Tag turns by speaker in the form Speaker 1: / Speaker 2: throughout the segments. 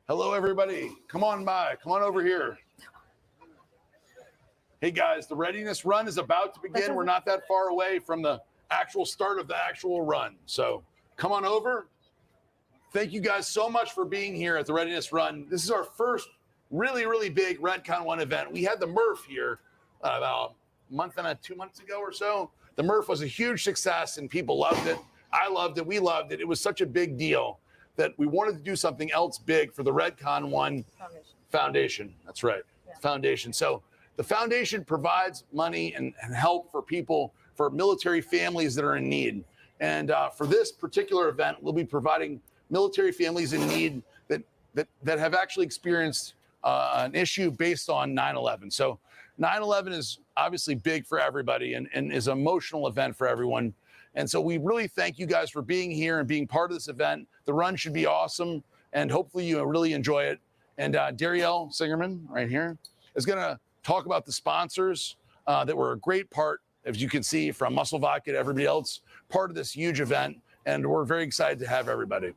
Speaker 1: Hello, everybody. Come on by. Come on over here. Hey, guys, the Readiness Run is about to begin. We're not that far away from the actual start of the actual run. So come on over. Thank you guys so much for being here at the Readiness Run. This is our first really, really big Redcon1 event. We had the Murph here about a month and 2 months ago or so. The Murph was a huge success and people loved it. I loved it. We loved it. It was such a big deal that we wanted to do something else big for the Redcon1 Foundation. That's right, yeah. Foundation. So the foundation provides money and help for people, for military families that are in need. And for this particular event, we'll be providing military families in need that have actually experienced an issue based on 9/11. So 9/11 is obviously big for everybody and is an emotional event for everyone. And so we really thank you guys for being here and being part of this event. The run should be awesome, and hopefully you really enjoy it. And Darielle Singerman, right here, is going to talk about the sponsors that were a great part, as you can see, from Muscle Vodka to everybody else, part of this huge event. And we're very excited to have everybody.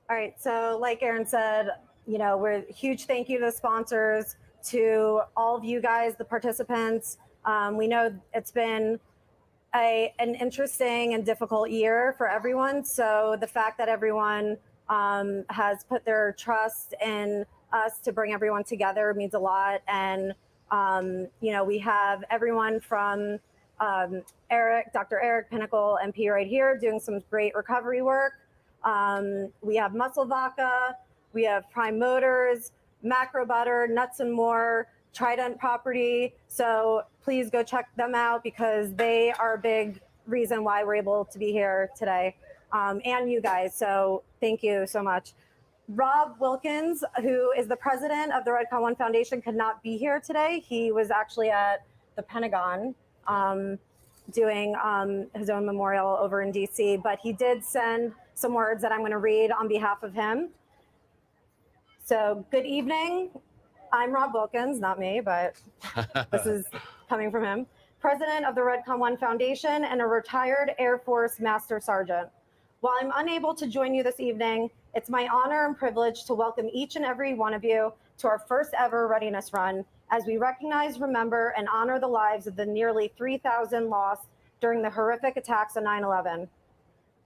Speaker 2: All right, so like Aaron said, you know, we're huge thank you to the sponsors, to all of you guys, the participants. We know it's been an interesting and difficult year for everyone. So the fact that everyone has put their trust in us to bring everyone together means a lot. And, you know, we have everyone from Eric, Dr. Eric Pinnacle, MP right here, doing some great recovery work. We have Muscle Vodka, we have Prime Motors, Macro Butter, Nuts and More, Trident Property. So please go check them out because they are a big reason why we're able to be here today, and you guys. So thank you so much. Rob Wilkins, who is the president of the Redcon1 Foundation, could not be here today. He was actually at the Pentagon doing his own memorial over in DC, but he did send some words that I'm going to read on behalf of him. So good evening. I'm Rob Wilkins, not me, but this is coming from him. President of the Redcon1 Foundation and a retired Air Force Master Sergeant. While I'm unable to join you this evening, it's my honor and privilege to welcome each and every one of you to our first ever Readiness Run as we recognize, remember, and honor the lives of the nearly 3,000 lost during the horrific attacks on 9/11.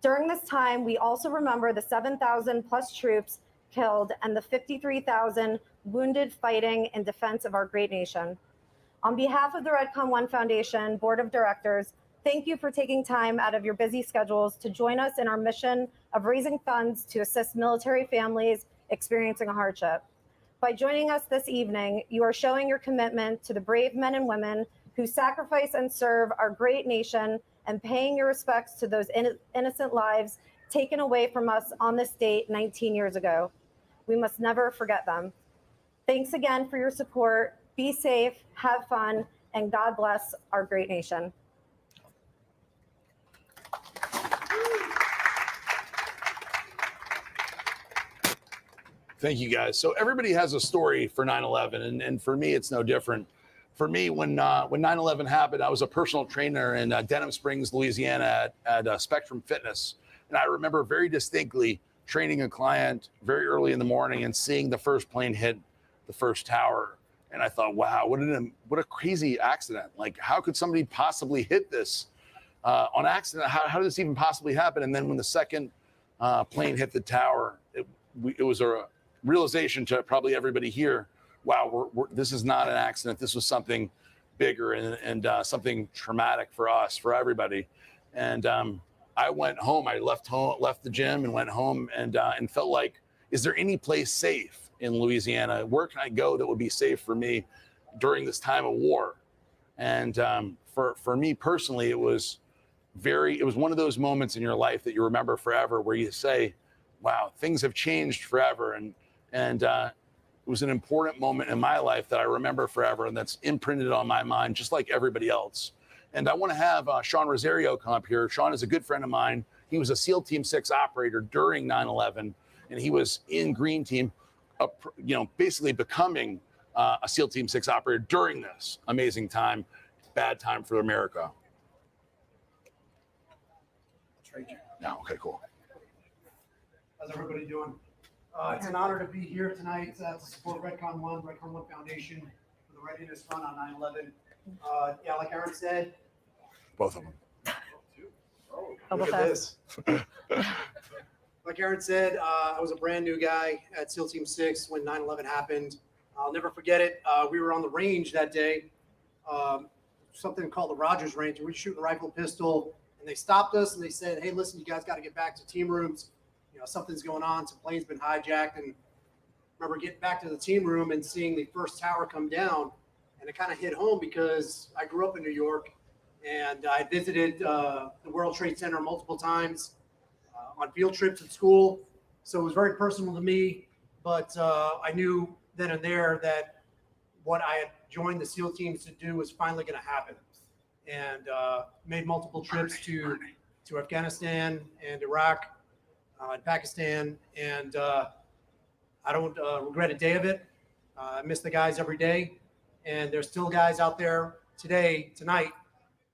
Speaker 2: During this time, we also remember the 7,000 plus troops killed and the 53,000 wounded fighting in defense of our great nation. On behalf of the Redcon1 Foundation Board of Directors, thank you for taking time out of your busy schedules to join us in our mission of raising funds to assist military families experiencing a hardship. By joining us this evening, you are showing your commitment to the brave men and women who sacrifice and serve our great nation and paying your respects to those innocent lives taken away from us on this date 19 years ago. We must never forget them. Thanks again for your support. Be safe, have fun, and God bless our great nation.
Speaker 1: Thank you, guys. So everybody has a story for 9/11, and for me, it's no different. For me, when 9/11 happened, I was a personal trainer in Denham Springs, Louisiana at Spectrum Fitness. And I remember very distinctly training a client very early in the morning and seeing the first plane hit the first tower. And I thought, wow, what a crazy accident. Like, how could somebody possibly hit this on accident? How did this even possibly happen? And then when the second plane hit the tower, it was a realization to probably everybody here, wow, this is not an accident. This was something bigger and something traumatic for us, for everybody. And I went home. I left the gym and went home and felt like, is there any place safe in Louisiana? Where can I go that would be safe for me during this time of war? And for me personally, it was one of those moments in your life that you remember forever, where you say, wow, things have changed forever. And it was an important moment in my life that I remember forever, and that's imprinted on my mind, just like everybody else. And I want to have Sean Rosario come up here. Sean is a good friend of mine. He was a SEAL Team 6 operator during 9/11, and he was in Green Team, basically becoming a SEAL Team 6 operator during this amazing time, bad time for America.
Speaker 3: That's right, Jim.
Speaker 1: No, okay, cool.
Speaker 3: How's everybody doing? It's an honor to be here tonight to support Redcon1 Foundation for the Readiness Run on 9/11. Yeah, like Aaron said,
Speaker 1: Both of them.
Speaker 3: look at this. Like Aaron said, I was a brand new guy at SEAL Team 6 when 9/11 happened. I'll never forget it. We were on the range that day, something called the Rogers Range, and we were shooting a rifle pistol, and they stopped us and they said, "Hey, listen, you guys got to get back to team rooms. You know, something's going on. Some plane's been hijacked." And I remember getting back to the team room and seeing the first tower come down, and it kind of hit home because I grew up in New York, and I visited the World Trade Center multiple times on field trips at school. So it was very personal to me, but I knew then and there that what I had joined the SEAL teams to do was finally going to happen. And made multiple trips to Afghanistan and Iraq and Pakistan. And I don't regret a day of it. I miss the guys every day. And there's still guys out there tonight,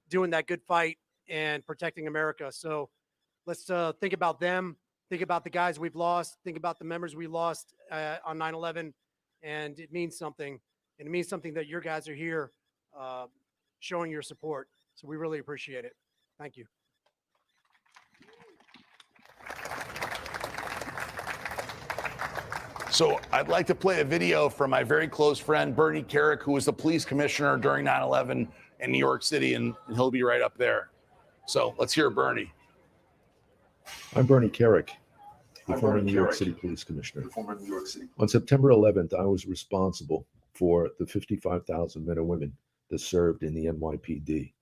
Speaker 3: doing that good fight and protecting America. So let's think about them, think about the guys we've lost, think about the members we lost on 9/11. And it means something. And it means something that your guys are here showing your support. So we really appreciate it. Thank you.
Speaker 1: So I'd like to play a video from my very close friend, Bernie Carrick, who was the police commissioner during 9/11 in New York City, and he'll be right up there. So let's hear Bernie.
Speaker 4: I'm Bernie Carrick, the former New York City Police Commissioner. On September 11th, I was responsible for the 55,000 men and women that served in the NYPD.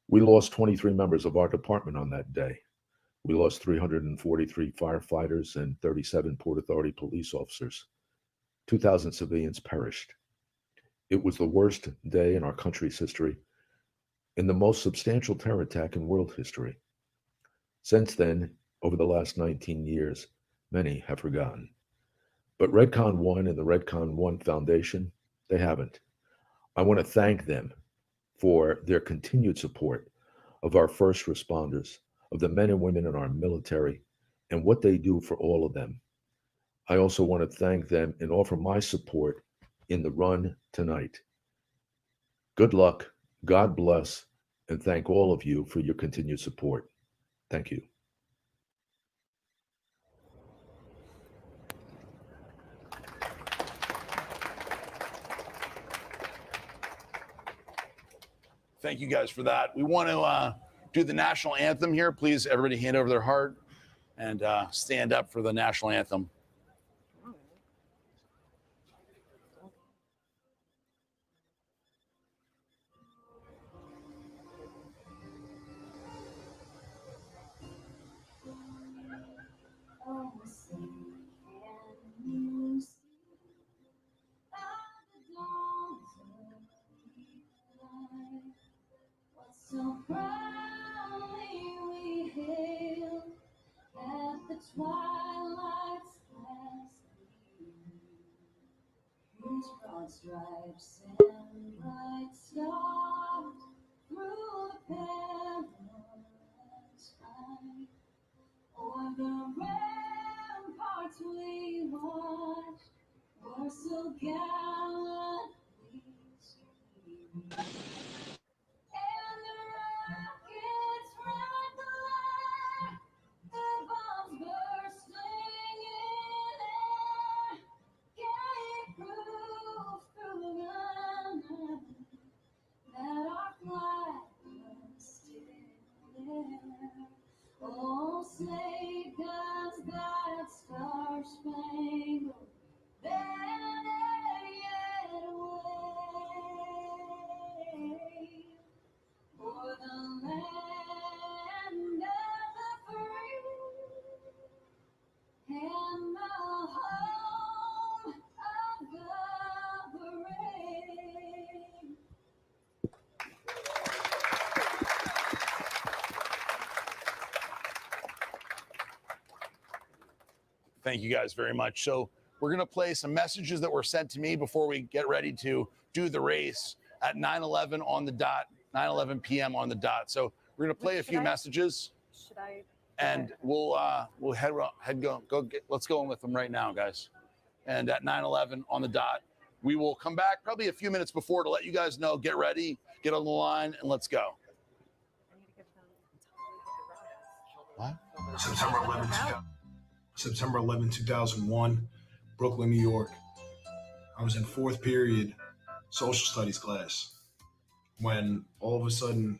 Speaker 4: We lost 23 members of our department on that day. We lost 343 firefighters and 37 Port Authority police officers. 2,000 civilians perished. It was the worst day in our country's history and the most substantial terror attack in world history. Since then, over the last 19 years, many have forgotten. But Redcon1 and the Redcon1 Foundation, they haven't. I want to thank them for their continued support of our first responders, of the men and women in our military, and what they do for all of them. I also want to thank them and offer my support in the run tonight. Good luck, God bless, and thank all of you for your continued support. Thank you.
Speaker 1: Thank you guys for that. We want to do the national anthem here. Please, everybody hand over their heart and stand up for the national anthem.
Speaker 5: So proudly we hailed at the twilight's last gleam. His broad stripes and bright stars through the perilous fight. O'er the ramparts we watched were so gallantly streaming. And the rockets red glare, the bombs bursting in air, gave proof through the night that our flag was still there. Oh, say does that star-spangled banner yet wave? For the land of the free and the home of the brave.
Speaker 1: Thank you guys very much. So we're going to play some messages that were sent to me before we get ready to do the race at 9/11 on the dot, 9:11 p.m. on the dot. So we're going to play a few messages.
Speaker 2: Should I
Speaker 1: and we'll let's go in with them right now, guys. And at 9:11 on the dot, we will come back probably a few minutes before to let you guys know. Get ready, get on the line, and let's go. What?
Speaker 6: September 11, 2001, Brooklyn, New York. I was in fourth period social studies class when all of a sudden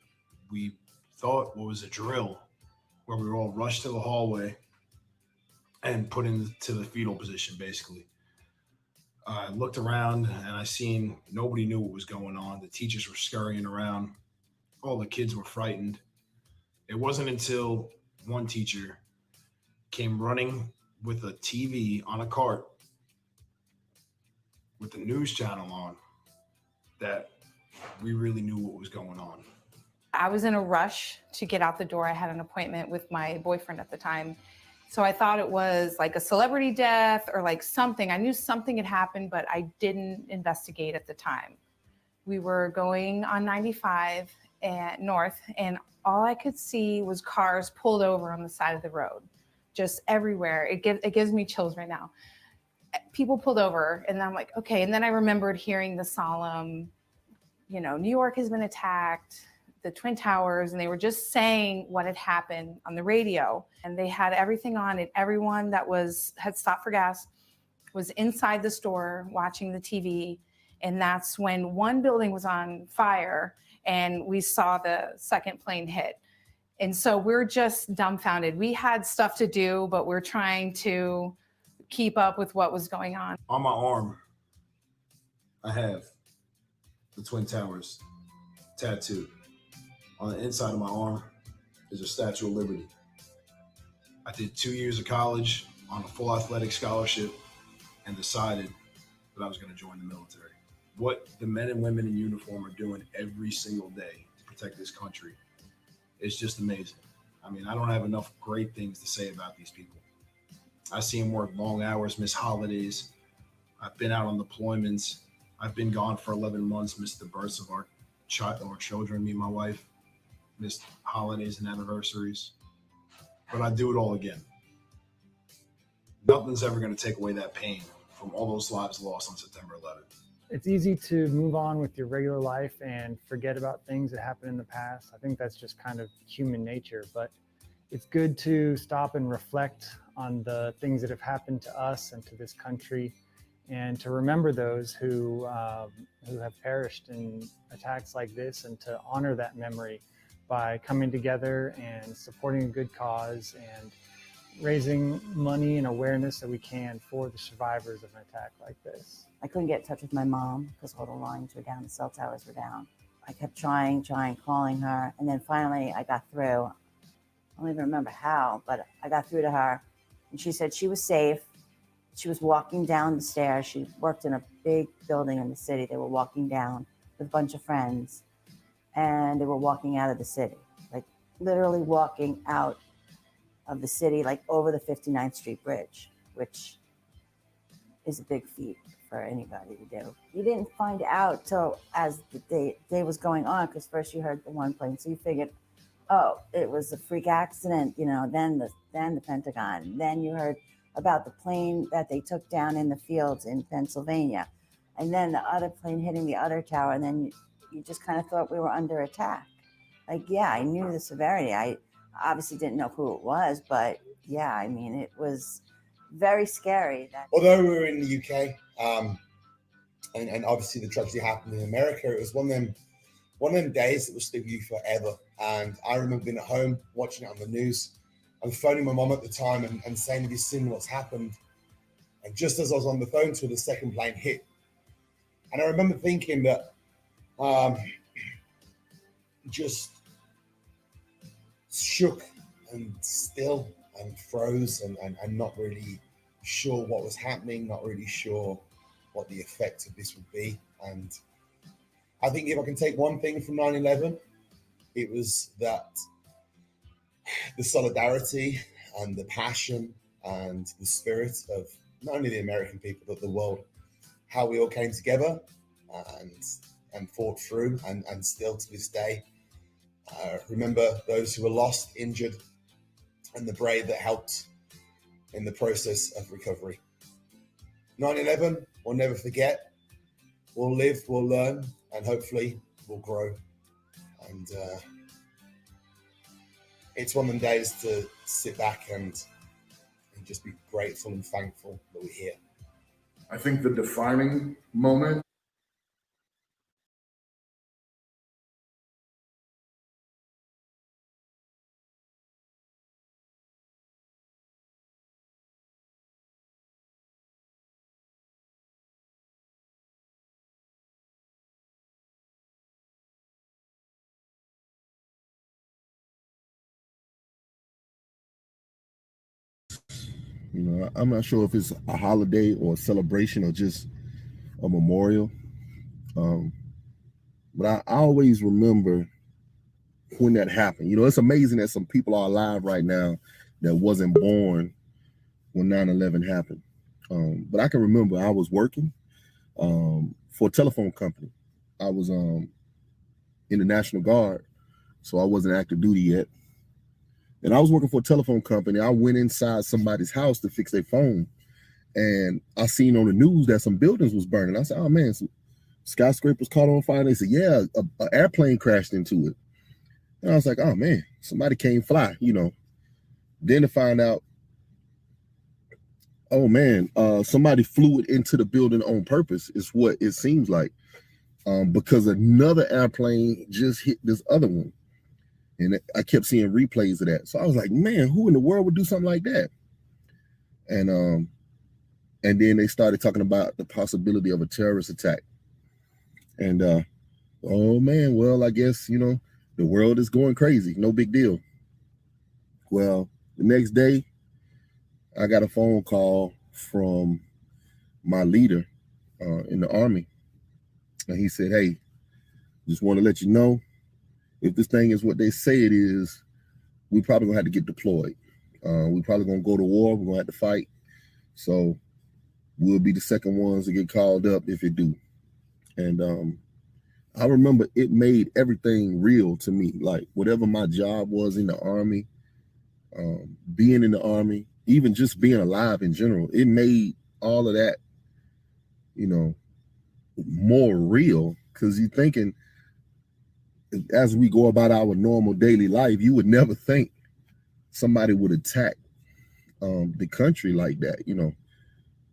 Speaker 6: we thought what was a drill where we were all rushed to the hallway and put into the fetal position, basically. I looked around and I seen nobody knew what was going on. The teachers were scurrying around. All the kids were frightened. It wasn't until one teacher came running with a TV on a cart with the news channel on that we really knew what was going on.
Speaker 7: I was in a rush to get out the door. I had an appointment with my boyfriend at the time. So I thought it was like a celebrity death or like something. I knew something had happened, but I didn't investigate at the time. We were going on 95 and north, and all I could see was cars pulled over on the side of the road, just everywhere. It gives me chills right now. People pulled over, and I'm like, okay. And then I remembered hearing the solemn, New York has been attacked, the Twin Towers, and they were just saying what had happened on the radio. And they had everything on it. Everyone that had stopped for gas was inside the store watching the TV. And that's when one building was on fire and we saw the second plane hit. And so we're just dumbfounded. We had stuff to do, but we're trying to keep up with what was going on.
Speaker 6: On my arm, I have the Twin Towers tattooed. On the inside of my arm is a Statue of Liberty. I did 2 years of college on a full athletic scholarship and decided that I was going to join the military. What the men and women in uniform are doing every single day to protect this country is just amazing. I mean, I don't have enough great things to say about these people. I see them work long hours, miss holidays. I've been out on deployments. I've been gone for 11 months, missed the births of our children, me and my wife. Missed holidays and anniversaries, but I do it all again. Nothing's ever going to take away that pain from all those lives lost on September 11th.
Speaker 8: It's easy to move on with your regular life and forget about things that happened in the past. I think that's just kind of human nature, but it's good to stop and reflect on the things that have happened to us and to this country, and to remember those who have perished in attacks like this, and to honor that memory by coming together and supporting a good cause and raising money and awareness that we can for the survivors of an attack like this.
Speaker 9: I couldn't get in touch with my mom because all the lines were down, the cell towers were down. I kept trying, calling her, and then finally I got through. I don't even remember how, but I got through to her, and she said she was safe. She was walking down the stairs. She worked in a big building in the city. They were walking down with a bunch of friends, and they were walking out of the city, like literally walking out of the city, like over the 59th Street Bridge, which is a big feat for anybody to do. You didn't find out till as the day was going on, because first you heard the one plane, so you figured, oh, it was a freak accident, then the Pentagon. Then you heard about the plane that they took down in the fields in Pennsylvania, and then the other plane hitting the other tower, and then you just kind of thought we were under attack. Like, yeah, I knew the severity. I obviously didn't know who it was, but yeah, I mean, it was very scary.
Speaker 10: Although we were in the UK, and obviously the tragedy happened in America, it was one of them days that will stick with you forever. And I remember being at home, watching it on the news, and phoning my mom at the time and saying, have you seen what's happened? And just as I was on the phone to her, the second plane hit. And I remember thinking that just shook and still and froze and not really sure what was happening, not really sure what the effect of this would be. And I think if I can take one thing from 9/11, it was that the solidarity and the passion and the spirit of not only the American people, but the world, how we all came together and fought through and still to this day remember those who were lost, injured, and the brave that helped in the process of recovery. 9/11, we'll never forget. We'll live, we'll learn, and hopefully we'll grow. And it's one of them days to sit back and just be grateful and thankful that we're here.
Speaker 11: I think the defining moment
Speaker 12: You know, I'm not sure if it's a holiday or a celebration or just a memorial. But I always remember when that happened. You know, it's amazing that some people are alive right now that wasn't born when 9/11 happened. But I can remember I was working for a telephone company. I was in the National Guard, so I wasn't active duty yet. And I was working for a telephone company. I went inside somebody's house to fix their phone. And I seen on the news that some buildings was burning. I said, oh man, some skyscrapers caught on fire. They said, yeah, an airplane crashed into it. And I was like, oh man, somebody came fly, you know. Then to find out, oh man, somebody flew it into the building on purpose is what it seems like. Because another airplane just hit this other one. And I kept seeing replays of that. So I was like, man, who in the world would do something like that? And then they started talking about the possibility of a terrorist attack. And oh man, well, I guess, you know, the world is going crazy. No big deal. Well, the next day, I got a phone call from my leader in the Army. And he said, hey, just want to let you know, if this thing is what they say it is, we probably gonna have to get deployed. We probably gonna go to war. We're gonna have to fight. So we'll be the second ones to get called up if it do. And I remember it made everything real to me. Like whatever my job was in the Army, being in the Army, even just being alive in general, it made all of that, you know, more real. Because you're thinking, as we go about our normal daily life, you would never think somebody would attack the country like that, you know.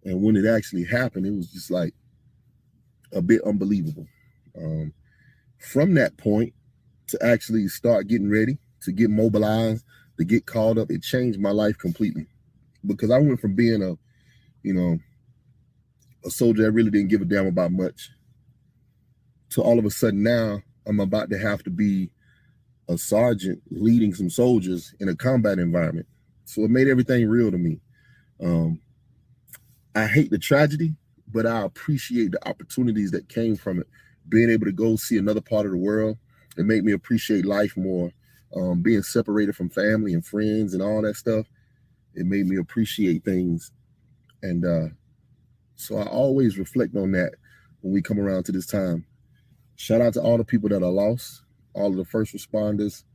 Speaker 12: And when it actually happened, it was just like a bit unbelievable. From that point to actually start getting ready, to get mobilized, to get called up, it changed my life completely. Because I went from being a soldier that really didn't give a damn about much, to all of a sudden now I'm about to have to be a sergeant leading some soldiers in a combat environment. So it made everything real to me. I hate the tragedy, but I appreciate the opportunities that came from it. Being able to go see another part of the world, it made me appreciate life more. Being separated from family and friends and all that stuff, it made me appreciate things. And so I always reflect on that when we come around to this time. Shout out to all the people that are lost, all of the first responders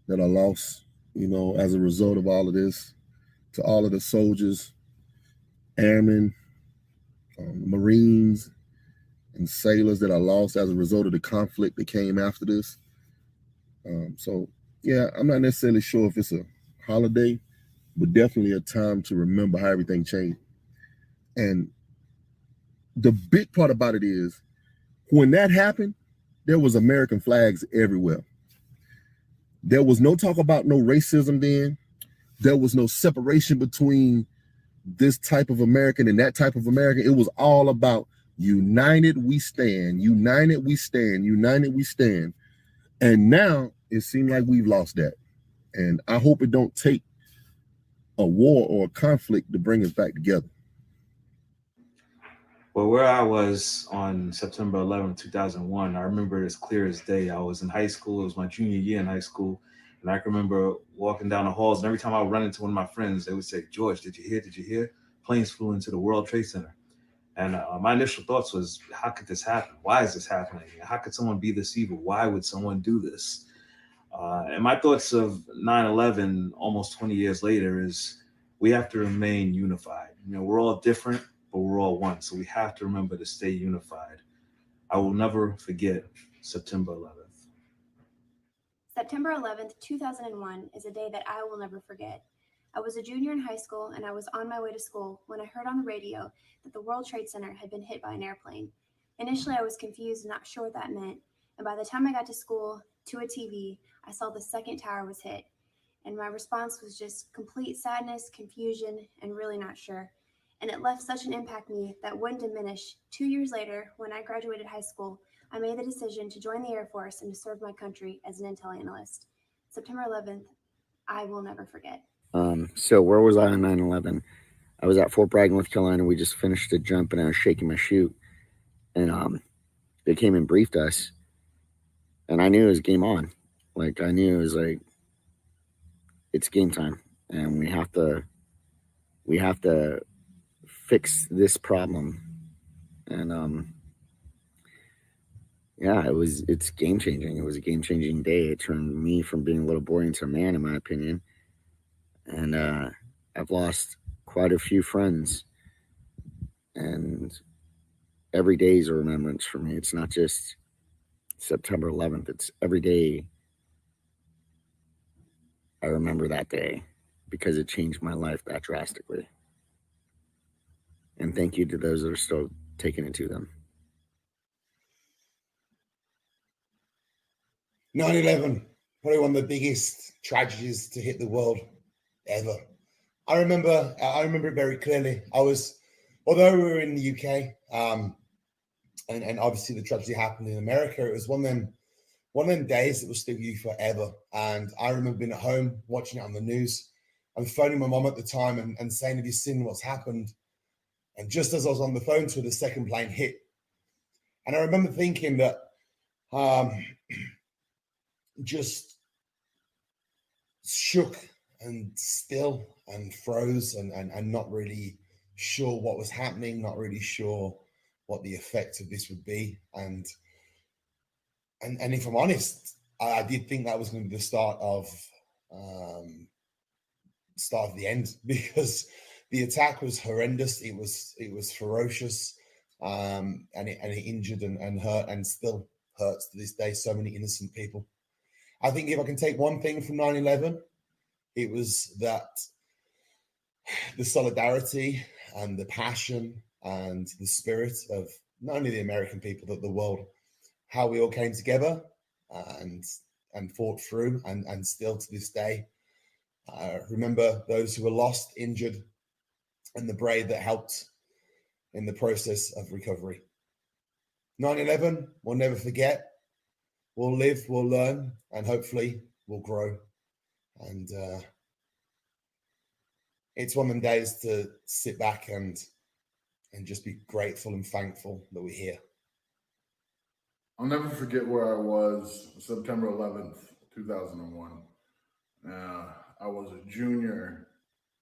Speaker 12: that are lost, you know, as a result of all of this, to all of the soldiers, airmen, Marines, and sailors that are lost as a result of the conflict that came after this. So, yeah, I'm not necessarily sure if it's a holiday, but definitely a time to remember how everything changed. And the big part about it is, when that happened, there was American flags everywhere. There was no talk about no racism then. There was no separation between this type of American and that type of American. It was all about united we stand, united we stand, united we stand. And now it seems like we've lost that. And I hope it don't take a war or a conflict to bring us back together.
Speaker 13: Well, where I was on September 11, 2001, I remember it as clear as day. I was in high school. It was my junior year in high school. And I can remember walking down the halls, and every time I would run into one of my friends, they would say, George, did you hear? Did you hear? Planes flew into the World Trade Center. And my initial thoughts was, how could this happen? Why is this happening? How could someone be this evil? Why would someone do this? And my thoughts of 9/11 almost 20 years later is we have to remain unified. We're all different, but we're all one. So we have to remember to stay unified. I will never forget September 11th.
Speaker 14: September 11th, 2001 is a day that I will never forget. I was a junior in high school and I was on my way to school when I heard on the radio that the World Trade Center had been hit by an airplane. Initially, I was confused and not sure what that meant. And by the time I got to school, to a TV, I saw the second tower was hit. And my response was just complete sadness, confusion, and really not sure. And it left such an impact on me that wouldn't diminish. 2 years later, when I graduated high school, I made the decision to join the Air Force and to serve my country as an intel analyst. September 11th, I will never forget.
Speaker 15: So where was I on 9/11? I was at Fort Bragg, North Carolina. We just finished a jump and I was shaking my chute. And they came and briefed us. And I knew it was game on. Like, I knew it was like, it's game time. And we have to fix this problem. And yeah, it's game changing. It was a game changing day. It turned me from being a little boy into a man, in my opinion. And I've lost quite a few friends. And every day is a remembrance for me. It's not just September 11th. It's every day I remember that day because it changed my life that drastically. And thank you to those that are still taking it to them.
Speaker 10: 9/11, probably one of the biggest tragedies to hit the world ever. I remember it very clearly. Although we were in the UK, and obviously the tragedy happened in America, it was one of them days that will stick with you forever. And I remember being at home, watching it on the news, and phoning my mom at the time and saying, have you seen what's happened? And just as I was on the phone to her, the second plane hit. And I remember thinking that just shook and still and froze and not really sure what was happening, not really sure what the effect of this would be. And if I'm honest, I did think that was going to be the start of the end, because the attack was horrendous. It was ferocious, and it injured and hurt and still hurts to this day so many innocent people. I think if I can take one thing from 9/11, it was that the solidarity and the passion and the spirit of not only the American people, but the world, how we all came together and fought through and still to this day. Remember those who were lost, injured, and the brave that helped in the process of recovery. 9/11, we'll never forget. We'll live, we'll learn, and hopefully we'll grow. And it's one of them days to sit back and just be grateful and thankful that we're here.
Speaker 11: I'll never forget where I was September 11th, 2001. I was a junior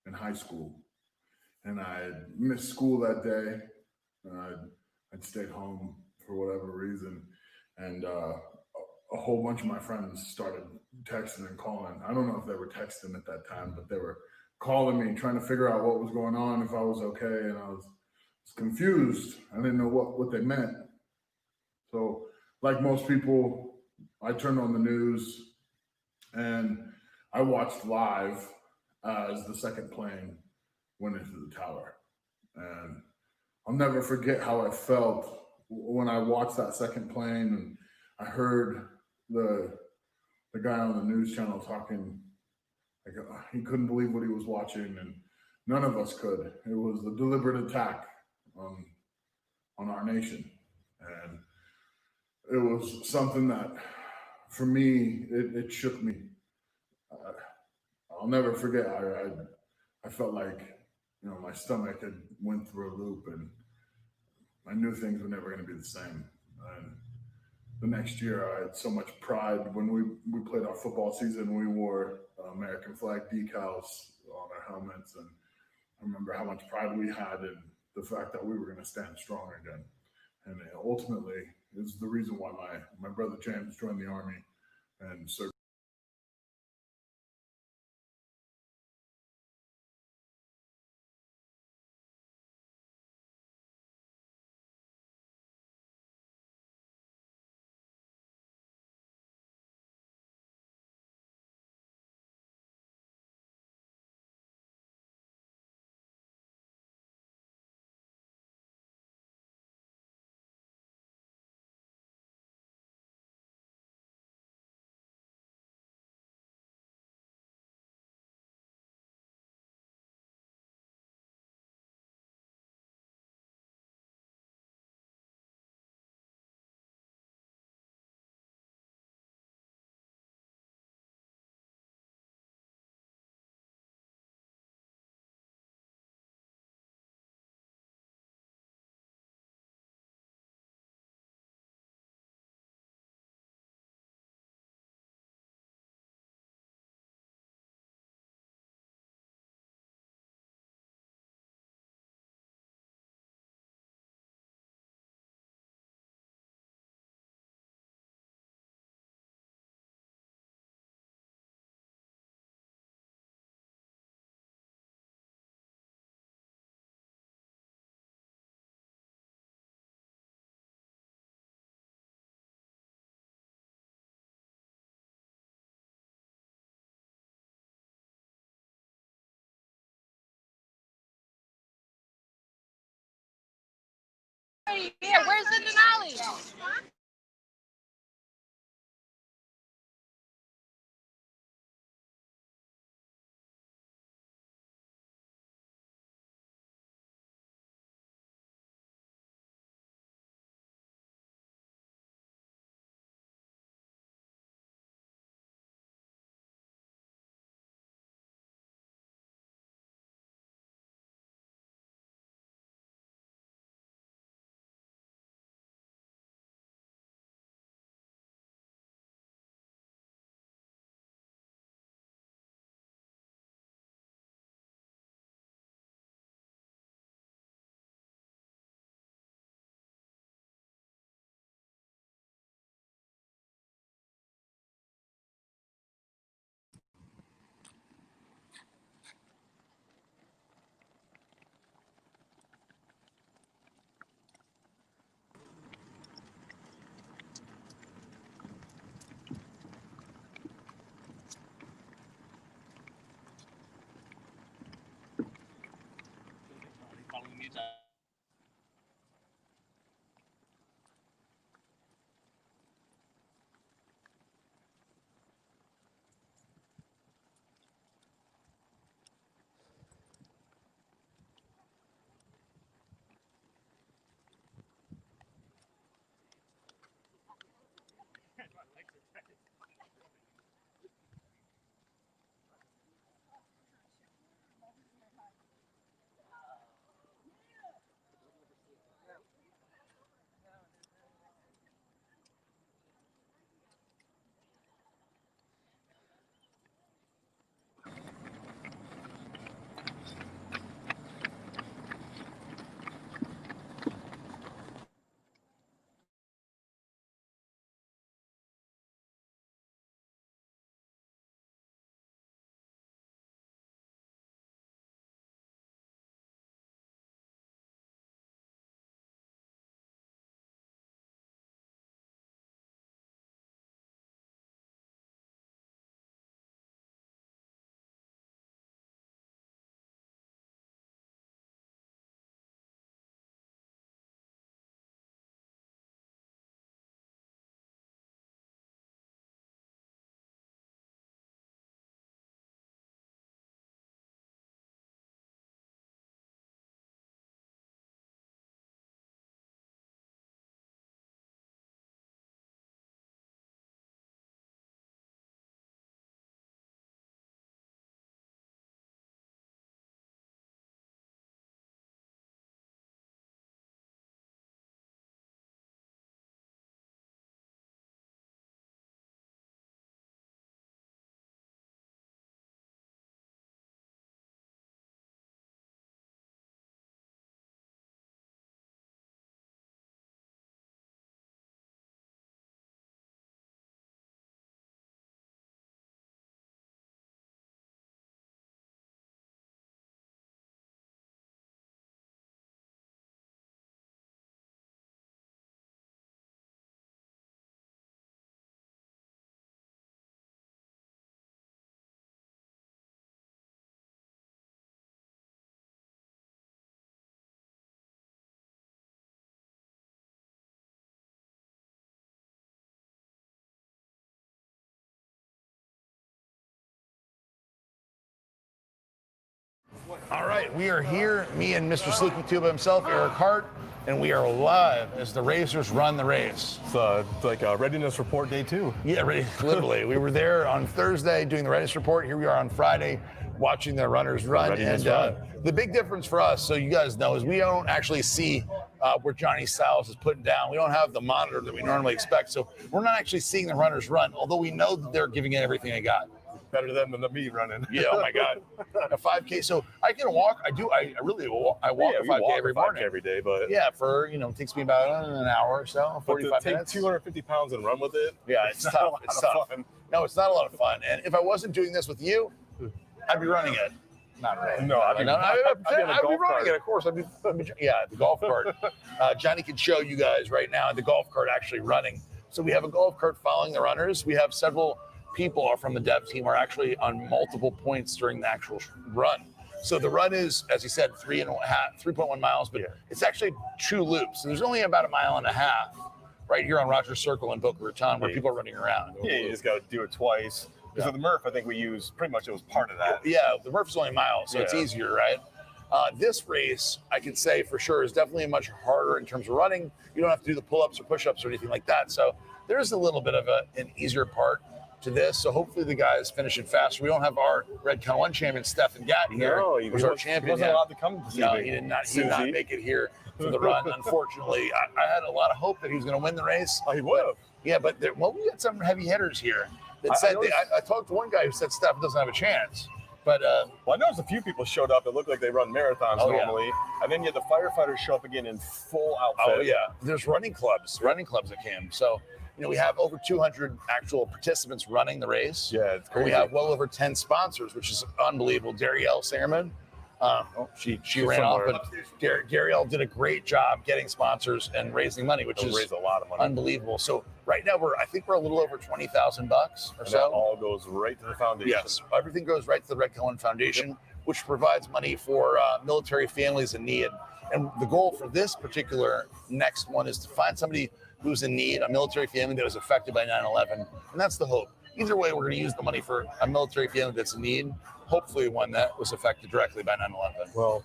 Speaker 11: in high school, and I missed school that day. I'd stayed home for whatever reason, and a whole bunch of my friends started texting and calling. I don't know if they were texting at that time, but they were calling me, trying to figure out what was going on, if I was okay, and I was confused. I didn't know what they meant. So, like most people, I turned on the news and I watched live as the second plane went into the tower. And I'll never forget how I felt when I watched that second plane and I heard the guy on the news channel talking, like, he couldn't believe what he was watching, and none of us could. It was a deliberate attack on our nation. And it was something that, for me, it shook me. I'll never forget. I felt like, my stomach had went through a loop, and I knew things were never going to be the same. And the next year, I had so much pride. When we played our football season, we wore American flag decals on our helmets, and I remember how much pride we had in the fact that we were going to stand strong again. And ultimately, it's the reason why my brother James joined the Army and served
Speaker 16: Here, where's the Denali?
Speaker 1: All right, we are here, me and Mr. Sleepy Tuba himself, Eric Hart, and we are live as the racers run the race.
Speaker 17: It's like a readiness report day 2.
Speaker 1: Yeah, literally. We were there on Thursday doing the readiness report. Here we are on Friday watching the runners run.
Speaker 17: Readiness
Speaker 1: And
Speaker 17: Run.
Speaker 1: The big difference for us, so you guys know, is we don't actually see where Johnny Styles is putting down. We don't have the monitor that we normally expect. So we're not actually seeing the runners run, although we know that they're giving it everything they got.
Speaker 17: Better than me running.
Speaker 1: Yeah, oh my God. A 5K. So I can walk. I really walk a 5K every morning.
Speaker 17: Every day, but
Speaker 1: yeah, for, it takes me about an hour or so, 45 minutes.
Speaker 17: Take 250 pounds and run with it.
Speaker 1: Yeah, it's tough. It's tough. No, it's not a lot of fun. And if I wasn't doing this with you, I'd be running it. Not really.
Speaker 17: No, I'd be
Speaker 1: running it, of course. I'd be the golf cart. Johnny can show you guys right now the golf cart actually running. So we have a golf cart following the runners. We have several people from the dev team are actually on multiple points during the actual run. So the run is, as you said, 3.1 miles, but it's actually 2 loops. And there's only about 1.5 miles right here on Rogers Circle in Boca Raton where people are running around.
Speaker 17: Yeah, you just got to do it twice. Because of the Murph, I think we used pretty much, it was part of that.
Speaker 1: Yeah, the Murph is only a mile, so it's easier, right? This race, I can say for sure, is definitely much harder in terms of running. You don't have to do the pull-ups or push-ups or anything like that. So there is a little bit of an easier part to this. So hopefully the guys finish it faster. We don't have our Redcon1 champion, Stefan Gatton, here.
Speaker 17: No,
Speaker 1: he was our champion.
Speaker 17: He wasn't allowed to come this
Speaker 1: No,
Speaker 17: evening.
Speaker 1: he did not make it here for the run. Unfortunately, I had a lot of hope that he was going to win the race.
Speaker 17: Oh, he would have.
Speaker 1: Yeah, but we had some heavy hitters here that said, I talked to one guy who said Stefan doesn't have a chance. But
Speaker 17: well, I noticed a few people showed up that looked like they run marathons normally, and then you had the firefighters show up again in full outfit.
Speaker 1: Oh yeah, there's running clubs that came. So we have over 200 actual participants running the race.
Speaker 17: Yeah, it's crazy.
Speaker 1: We have well over 10 sponsors, which is unbelievable. Darielle Samerman, she ran off, but Darielle did a great job getting sponsors and raising money, which is
Speaker 17: raised a lot of money.
Speaker 1: Unbelievable. So right now I think we're a little over $20,000 or so.
Speaker 17: That all goes right to the foundation.
Speaker 1: Yes, everything goes right to the Redcon1 Foundation, which provides money for military families in need. And the goal for this particular next one is to find somebody who's in need, a military family that was affected by 9/11, and that's the hope. Either way, we're going to use the money for a military family that's in need, hopefully one that was affected directly by 9/11.
Speaker 17: Well,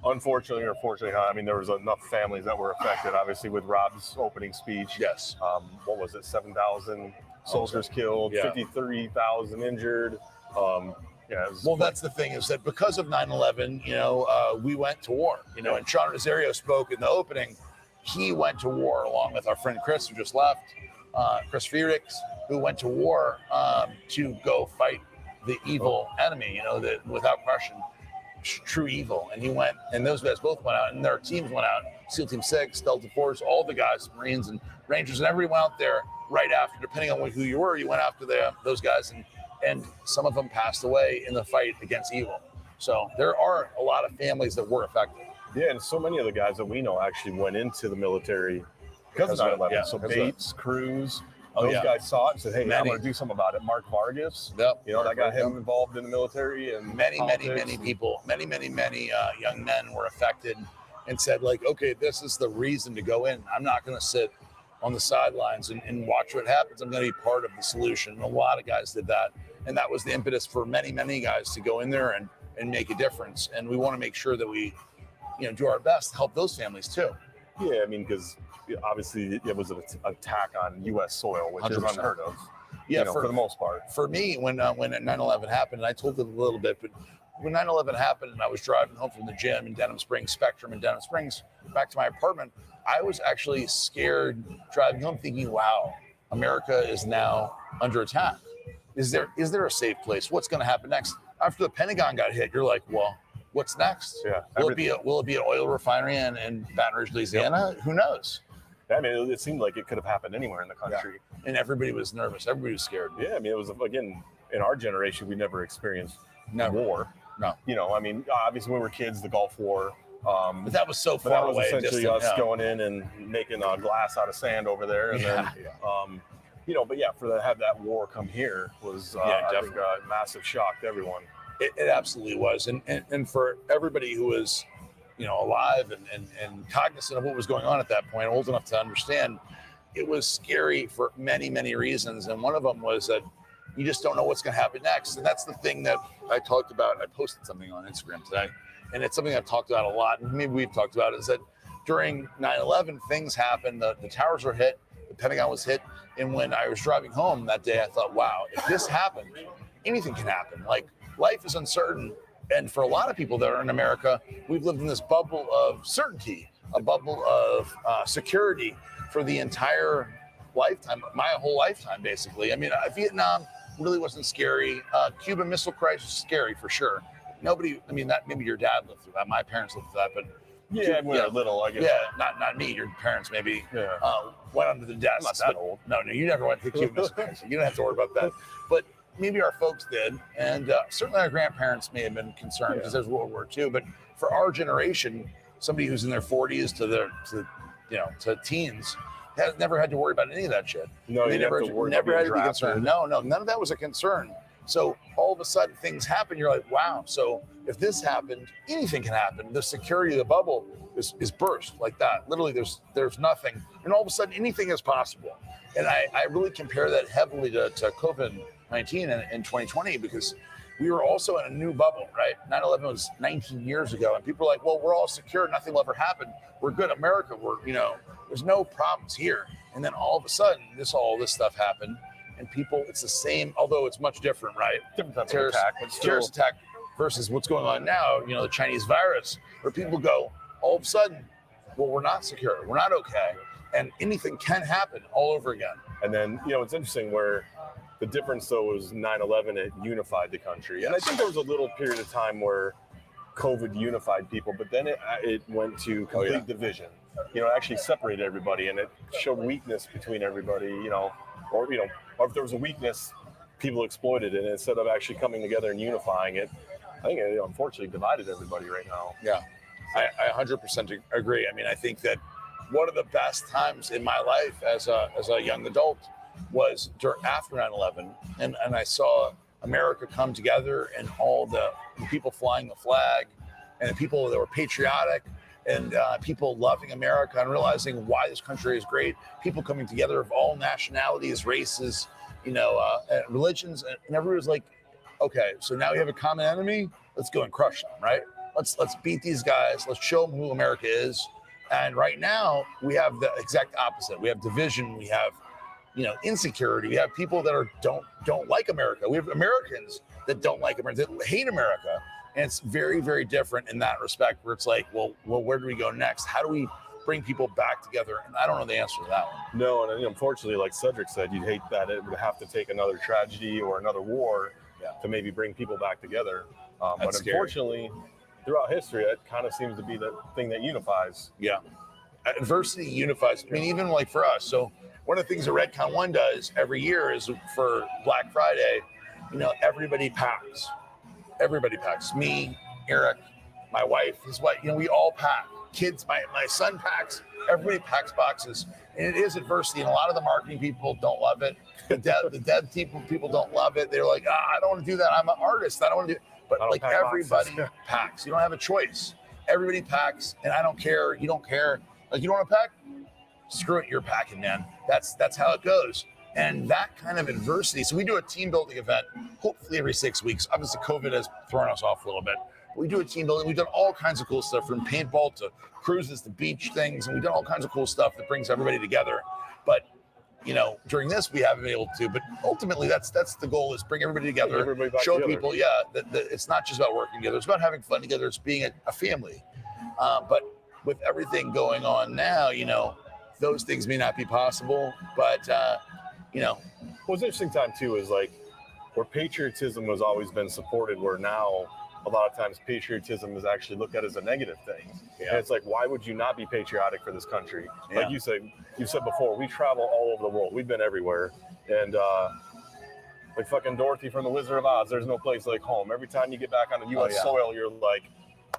Speaker 17: unfortunately or fortunately, I mean, there was enough families that were affected, obviously, with Rob's opening speech.
Speaker 1: Yes.
Speaker 17: What was it, 7,000 soldiers killed, 53,000 injured.
Speaker 1: Well, that's the thing is that because of 9/11, we went to war, and Sean Rosario spoke in the opening. He went to war along with our friend Chris, who just left, Chris Felix, who went to war to go fight the evil enemy, without question, true evil. And he went, and those guys both went out, and their teams went out. SEAL Team 6, Delta Force, all the guys, Marines and Rangers, and everyone out there right after, depending on who you were, you went after those guys, and some of them passed away in the fight against evil. So there are a lot of families that were affected.
Speaker 17: Yeah, and so many of the guys that we know actually went into the military because of 9/11.
Speaker 1: Yeah,
Speaker 17: so Bates, Cruz,
Speaker 1: Oh,
Speaker 17: those
Speaker 1: yeah.
Speaker 17: guys saw it and said, hey,
Speaker 1: Many.
Speaker 17: I want to do something about it. Mark Vargas,
Speaker 1: Yep.
Speaker 17: that got him involved in the military. And
Speaker 1: many
Speaker 17: politics.
Speaker 1: people, many young men were affected and said, like, okay, this is the reason to go in. I'm not going to sit on the sidelines and watch what happens. I'm going to be part of the solution. And a lot of guys did that. And that was the impetus for many guys to go in there and make a difference. And we want to make sure that we, do our best to help those families too.
Speaker 17: Yeah, I mean, because obviously it was an attack on U.S. soil, which
Speaker 1: 100%.
Speaker 17: is unheard of.
Speaker 1: Yeah,
Speaker 17: for the most part.
Speaker 1: For me, when 9/11 happened, and I told it a little bit, but when 9/11 happened and I was driving home from the gym in Denham Springs, Spectrum in Denham Springs, back to my apartment, I was actually scared driving home thinking, wow, America is now under attack. Is there a safe place? What's going to happen next? After the Pentagon got hit, you're like, well, what's next?
Speaker 17: Yeah.
Speaker 1: Will it be an oil refinery in Baton Rouge, Louisiana? Who knows?
Speaker 17: I mean, it seemed like it could have happened anywhere in the country.
Speaker 1: Yeah. And everybody was nervous. Everybody was scared.
Speaker 17: Yeah, I mean, it was, again, in our generation, we never experienced war.
Speaker 1: No.
Speaker 17: I mean, obviously when we were kids, the Gulf War.
Speaker 1: But that was so far
Speaker 17: that was
Speaker 1: away.
Speaker 17: essentially
Speaker 1: distant,
Speaker 17: us going in and making glass out of sand over there. And then, but yeah, to have that war come here was I think a massive shock to everyone.
Speaker 1: It absolutely was. And for everybody who was, alive and cognizant of what was going on at that point, old enough to understand, it was scary for many reasons. And one of them was that you just don't know what's going to happen next. And that's the thing that I talked about. I posted something on Instagram today, and it's something I've talked about a lot, and maybe we've talked about, is that during 9/11, things happened. The towers were hit, the Pentagon was hit. And when I was driving home that day, I thought, wow, if this happened, anything can happen. Like, life is uncertain. And for a lot of people that are in America, we've lived in this bubble of certainty, a bubble of security for the entire lifetime, my whole lifetime, basically. I mean, Vietnam really wasn't scary. Cuban Missile Crisis was scary for sure. Nobody, maybe your dad lived through that. My parents lived through that, but
Speaker 17: yeah, when we were little, I guess.
Speaker 1: Yeah, not me. Your parents maybe went under the desk.
Speaker 17: I'm not that old.
Speaker 1: No, you never went to the Cuban Missile Crisis. You don't have to worry about that. But maybe our folks did, and certainly our grandparents may have been concerned because there's World War II. But for our generation, somebody who's in their 40s to teens, has never had to worry about any of that shit.
Speaker 17: No,
Speaker 1: they
Speaker 17: you
Speaker 1: never
Speaker 17: have to worry
Speaker 1: never
Speaker 17: about
Speaker 1: had to be
Speaker 17: being
Speaker 1: concerned.
Speaker 17: drafted.
Speaker 1: No, none of that was a concern. So all of a sudden things happen. You're like, wow. So if this happened, anything can happen. The security of the bubble is burst like that. Literally, there's nothing. And all of a sudden, anything is possible. And I really compare that heavily to COVID-19 in 2020 because we were also in a new bubble, right? 9/11 was 19 years ago. And people are like, well, we're all secure. Nothing will ever happen. We're good. America, there's no problems here. And then all of a sudden, all this stuff happened. And people, it's the same, although it's much different, right?
Speaker 17: Different type of attack, but still.
Speaker 1: Terrorist attack versus what's going on now, the Chinese virus, where people go, all of a sudden, well, we're not secure. We're not okay. And anything can happen all over again.
Speaker 17: And then, it's interesting where the difference, though, was 9/11, it unified the country. And I think there was a little period of time where COVID unified people, but then it went to complete division. It actually separated everybody, and it showed weakness between everybody, or if there was a weakness, people exploited it. And instead of actually coming together and unifying it, I think it unfortunately divided everybody right now.
Speaker 1: Yeah, I 100% agree. I mean, I think that one of the best times in my life as a young adult was after 9/11, and I saw America come together and all the people flying the flag and the people that were patriotic and people loving America and realizing why this country is great. People coming together of all nationalities, races, religions, and everyone was like, okay, so now we have a common enemy. Let's go and crush them, right? Let's beat these guys. Let's show them who America is. And right now we have the exact opposite. We have division. We have, insecurity. We have people that don't like America. We have Americans that don't like America, that hate America. And it's very, very different in that respect where it's like, well, where do we go next? How do we bring people back together? And I don't know the answer to that one.
Speaker 17: No, and unfortunately, like Cedric said, you'd hate that it would have to take another tragedy or another war to maybe bring people back together. But unfortunately, throughout history, it kind of seems to be the thing that unifies.
Speaker 1: Yeah. Adversity unifies. I mean, even like for us. So one of the things that Redcon1 does every year is for Black Friday, everybody packs. Everybody packs. Me, Eric, my wife, his wife, we all pack. Kids, my son packs. Everybody packs boxes. And it is adversity. And a lot of the marketing people don't love it. The dev people don't love it. They're like, I don't want to do that. I'm an artist. I don't want to do it. But like everybody packs. You don't have a choice. Everybody packs. And I don't care. You don't care. Like, you don't want to pack? Screw it. You're packing, man. That's how it goes. And that kind of adversity. So we do a team building event, hopefully every 6 weeks. Obviously, COVID has thrown us off a little bit. We do a team building. We've done all kinds of cool stuff, from paintball to cruises to beach things. And we've done all kinds of cool stuff that brings everybody together. But, during this, we haven't been able to. But ultimately, that's the goal, is bring everybody together, show people, that it's not just about working together. It's about having fun together. It's being a family. But with everything going on now, those things may not be possible. But,
Speaker 17: what's interesting time too is like where patriotism has always been supported, where now a lot of times patriotism is actually looked at as a negative thing. And it's like, why would you not be patriotic for this country? Like you said before, we travel all over the world. We've been everywhere. And like fucking Dorothy from The Wizard of Oz, there's no place like home. Every time you get back on the U.S. soil, you're like,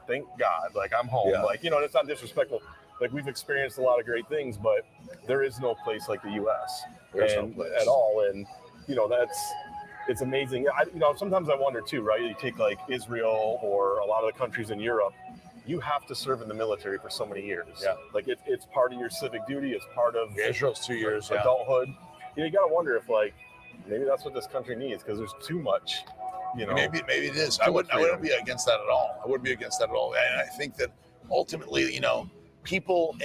Speaker 17: thank God, like I'm home. Like, it's not disrespectful. Like, we've experienced a lot of great things, but there is no place like the U.S. At all. And, it's amazing. Sometimes I wonder too, right? You take like Israel or a lot of the countries in Europe, you have to serve in the military for so many years. Yeah. Like it's part of your civic duty. It's part of
Speaker 1: Israel's 2 years
Speaker 17: adulthood. You got to wonder if like, maybe that's what this country needs, because there's too much,
Speaker 1: Maybe it is. I wouldn't be against that at all. And I think that ultimately, people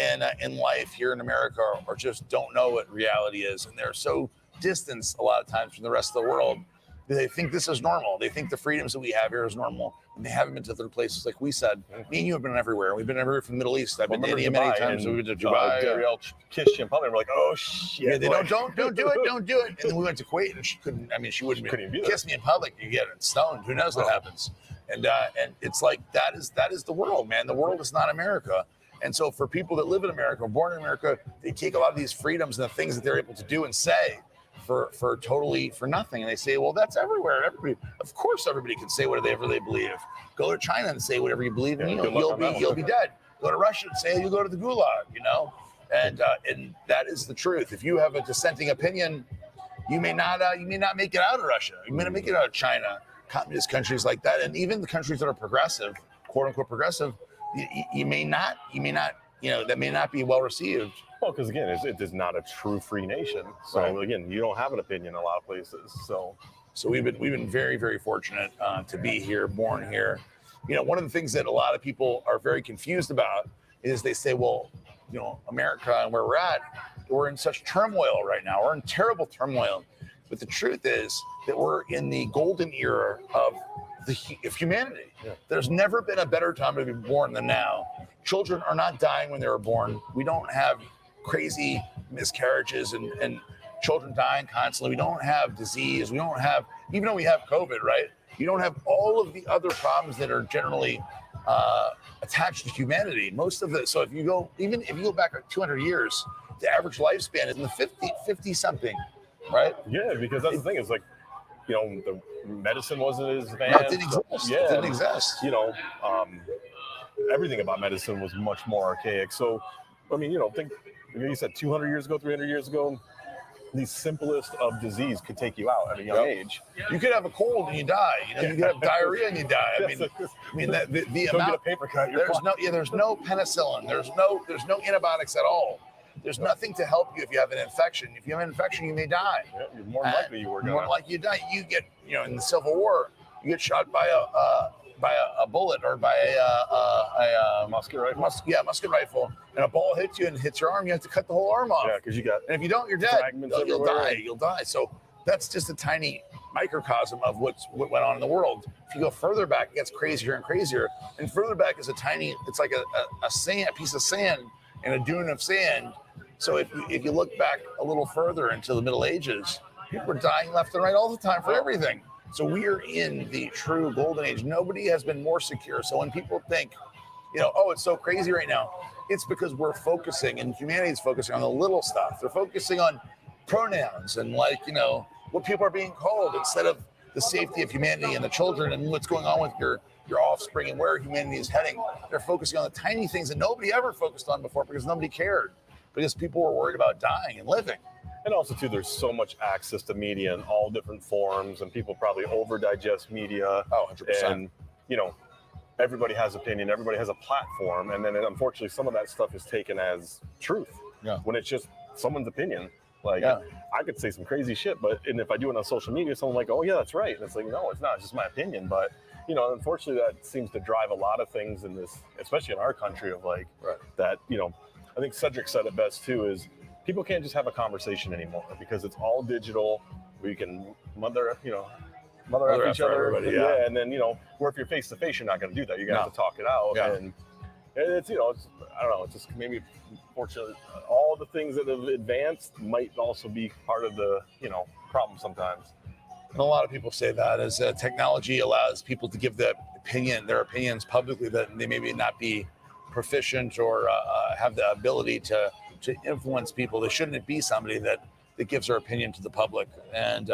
Speaker 1: in life here in America are just don't know what reality is, and they're so distanced a lot of times from the rest of the world. They think this is normal. They think the freedoms that we have here is normal, and they haven't been to other places. Like we said, me and you have been everywhere. We've been everywhere from the Middle East. I've been to India many times. We've been to Dubai.
Speaker 17: Darielle kissed you in public. We're like, oh shit!
Speaker 1: Yeah, they don't do it. And then we went to Kuwait, and she couldn't. I mean, she wouldn't kiss me in public. You get stoned. Who knows what happens? And it's like that is the world, man. The world is not America. And so for people that live in America, born in America, they take a lot of these freedoms and the things that they're able to do and say for nothing. And they say, well, that's everywhere. Of course, everybody can say whatever they believe. Go to China and say whatever you believe in. You'll be dead. Go to Russia and say you'll go to the gulag. And that is the truth. If you have a dissenting opinion, You may not make it out of Russia. You may not make it out of China, communist countries like that, and even the countries that are progressive, quote unquote progressive. You may not. That may not be well received.
Speaker 17: Well, because again, it is not a true free nation. So again, you don't have an opinion in a lot of places. So
Speaker 1: we've been very, very fortunate to be here, born here. One of the things that a lot of people are very confused about is they say, well, America and where we're at, we're in such turmoil right now. We're in terrible turmoil. But the truth is that we're in the golden era of humanity. Yeah. There's never been a better time to be born than now. Children are not dying when they were born. We don't have crazy miscarriages and children dying constantly. We don't have disease. We don't have, even though we have COVID, right? You don't have all of the other problems that are generally attached to humanity. Most of it. So if you go back 200 years, the average lifespan is in the 50 something, right?
Speaker 17: Yeah, because that's the thing is like, the medicine wasn't as advanced.
Speaker 1: No, it didn't exist.
Speaker 17: Yeah,
Speaker 1: it didn't exist.
Speaker 17: Everything about medicine was much more archaic. So, I mean, think you said 200 years ago, 300 years ago, the simplest of disease could take you out at a young age.
Speaker 1: You could have a cold and you die. You could have diarrhea and you die. I mean, the amount.
Speaker 17: Get a paper cut.
Speaker 1: There's no penicillin. There's no antibiotics at all. There's nothing to help you if you have an infection. If you have an infection, you may die.
Speaker 17: Yeah, you're more likely you were going to.
Speaker 1: More likely you die. You get, in the Civil War, you get shot by a bullet or by a
Speaker 17: musket rifle.
Speaker 1: Musket rifle, and a ball hits you and hits your arm. You have to cut the whole arm off.
Speaker 17: Yeah, because you got.
Speaker 1: And if you don't, you're dead. You'll die. You'll die. So that's just a tiny microcosm of what went on in the world. If you go further back, it gets crazier and crazier. And further back is it's like a piece of sand and a dune of sand. So if you look back a little further into the Middle Ages, people were dying left and right all the time for everything. So we are in the true golden age. Nobody has been more secure. So when people think, it's so crazy right now, it's because we're focusing, and humanity is focusing on the little stuff. They're focusing on pronouns and what people are being called instead of the safety of humanity and the children and what's going on with your offspring and where humanity is heading. They're focusing on the tiny things that nobody ever focused on before because nobody cared. Because people were worried about dying and living.
Speaker 17: And also, too, there's so much access to media in all different forms, and people probably over-digest media.
Speaker 1: Oh, 100%.
Speaker 17: And, everybody has opinion, everybody has a platform, and then, unfortunately, some of that stuff is taken as truth.
Speaker 1: Yeah.
Speaker 17: When it's just someone's opinion. I could say some crazy shit, and if I do it on social media, someone's like, oh, yeah, that's right. And it's like, no, it's not. It's just my opinion. But, unfortunately, that seems to drive a lot of things in this, especially in our country, of that, I think Cedric said it best too, is people can't just have a conversation anymore because it's all digital. We can mother up each other. Yeah. And then, where if you're face to face, you're not going to do that. You're going to have to talk it out.
Speaker 1: Yeah.
Speaker 17: And it's, I don't know, it's just maybe, fortunately, all the things that have advanced might also be part of the, problem sometimes.
Speaker 1: And a lot of people say that as technology allows people to give their opinions publicly that they maybe not be proficient or have the ability to influence people. They shouldn't be somebody that gives their opinion to the public. And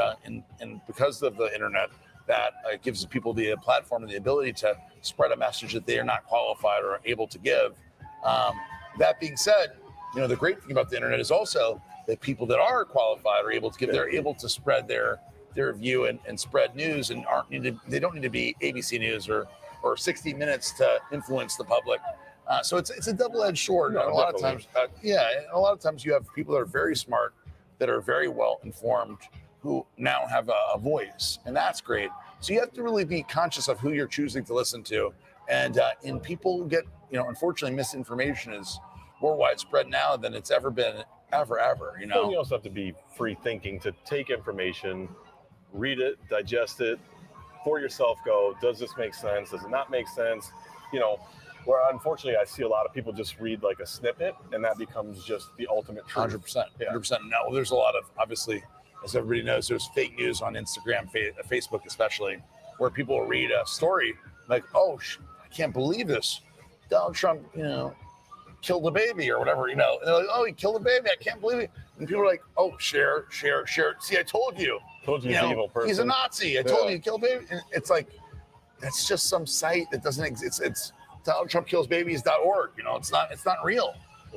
Speaker 1: because of the internet, that gives people the platform and the ability to spread a message that they are not qualified or able to give. That being said, the great thing about the internet is also that people that are qualified are able to give. They're able to spread their view and spread news, and they don't need to be ABC News or 60 Minutes to influence the public. So it's a double-edged sword.
Speaker 17: No,
Speaker 1: a lot of times you have people that are very smart, that are very well informed, who now have a voice, and that's great. So you have to really be conscious of who you're choosing to listen to, and people get, unfortunately, misinformation is more widespread now than it's ever been, ever.
Speaker 17: And you also have to be free thinking to take information, read it, digest it for yourself. Go, does this make sense? Does it not make sense? Where unfortunately I see a lot of people just read like a snippet, and that becomes just the ultimate truth.
Speaker 1: 100%. 100%. No, there's a lot of, obviously, as everybody knows, there's fake news on Instagram, Facebook especially, where people will read a story like, oh, I can't believe this. Donald Trump, killed a baby or whatever, And they're like, oh, he killed a baby. I can't believe it. And people are like, oh, share. See, I told you.
Speaker 17: Told you he's an evil person.
Speaker 1: He's a Nazi. I told you he killed a baby. And it's like, that's just some site that doesn't exist. It's DonaldTrumpKillsBabies.org. It's not real.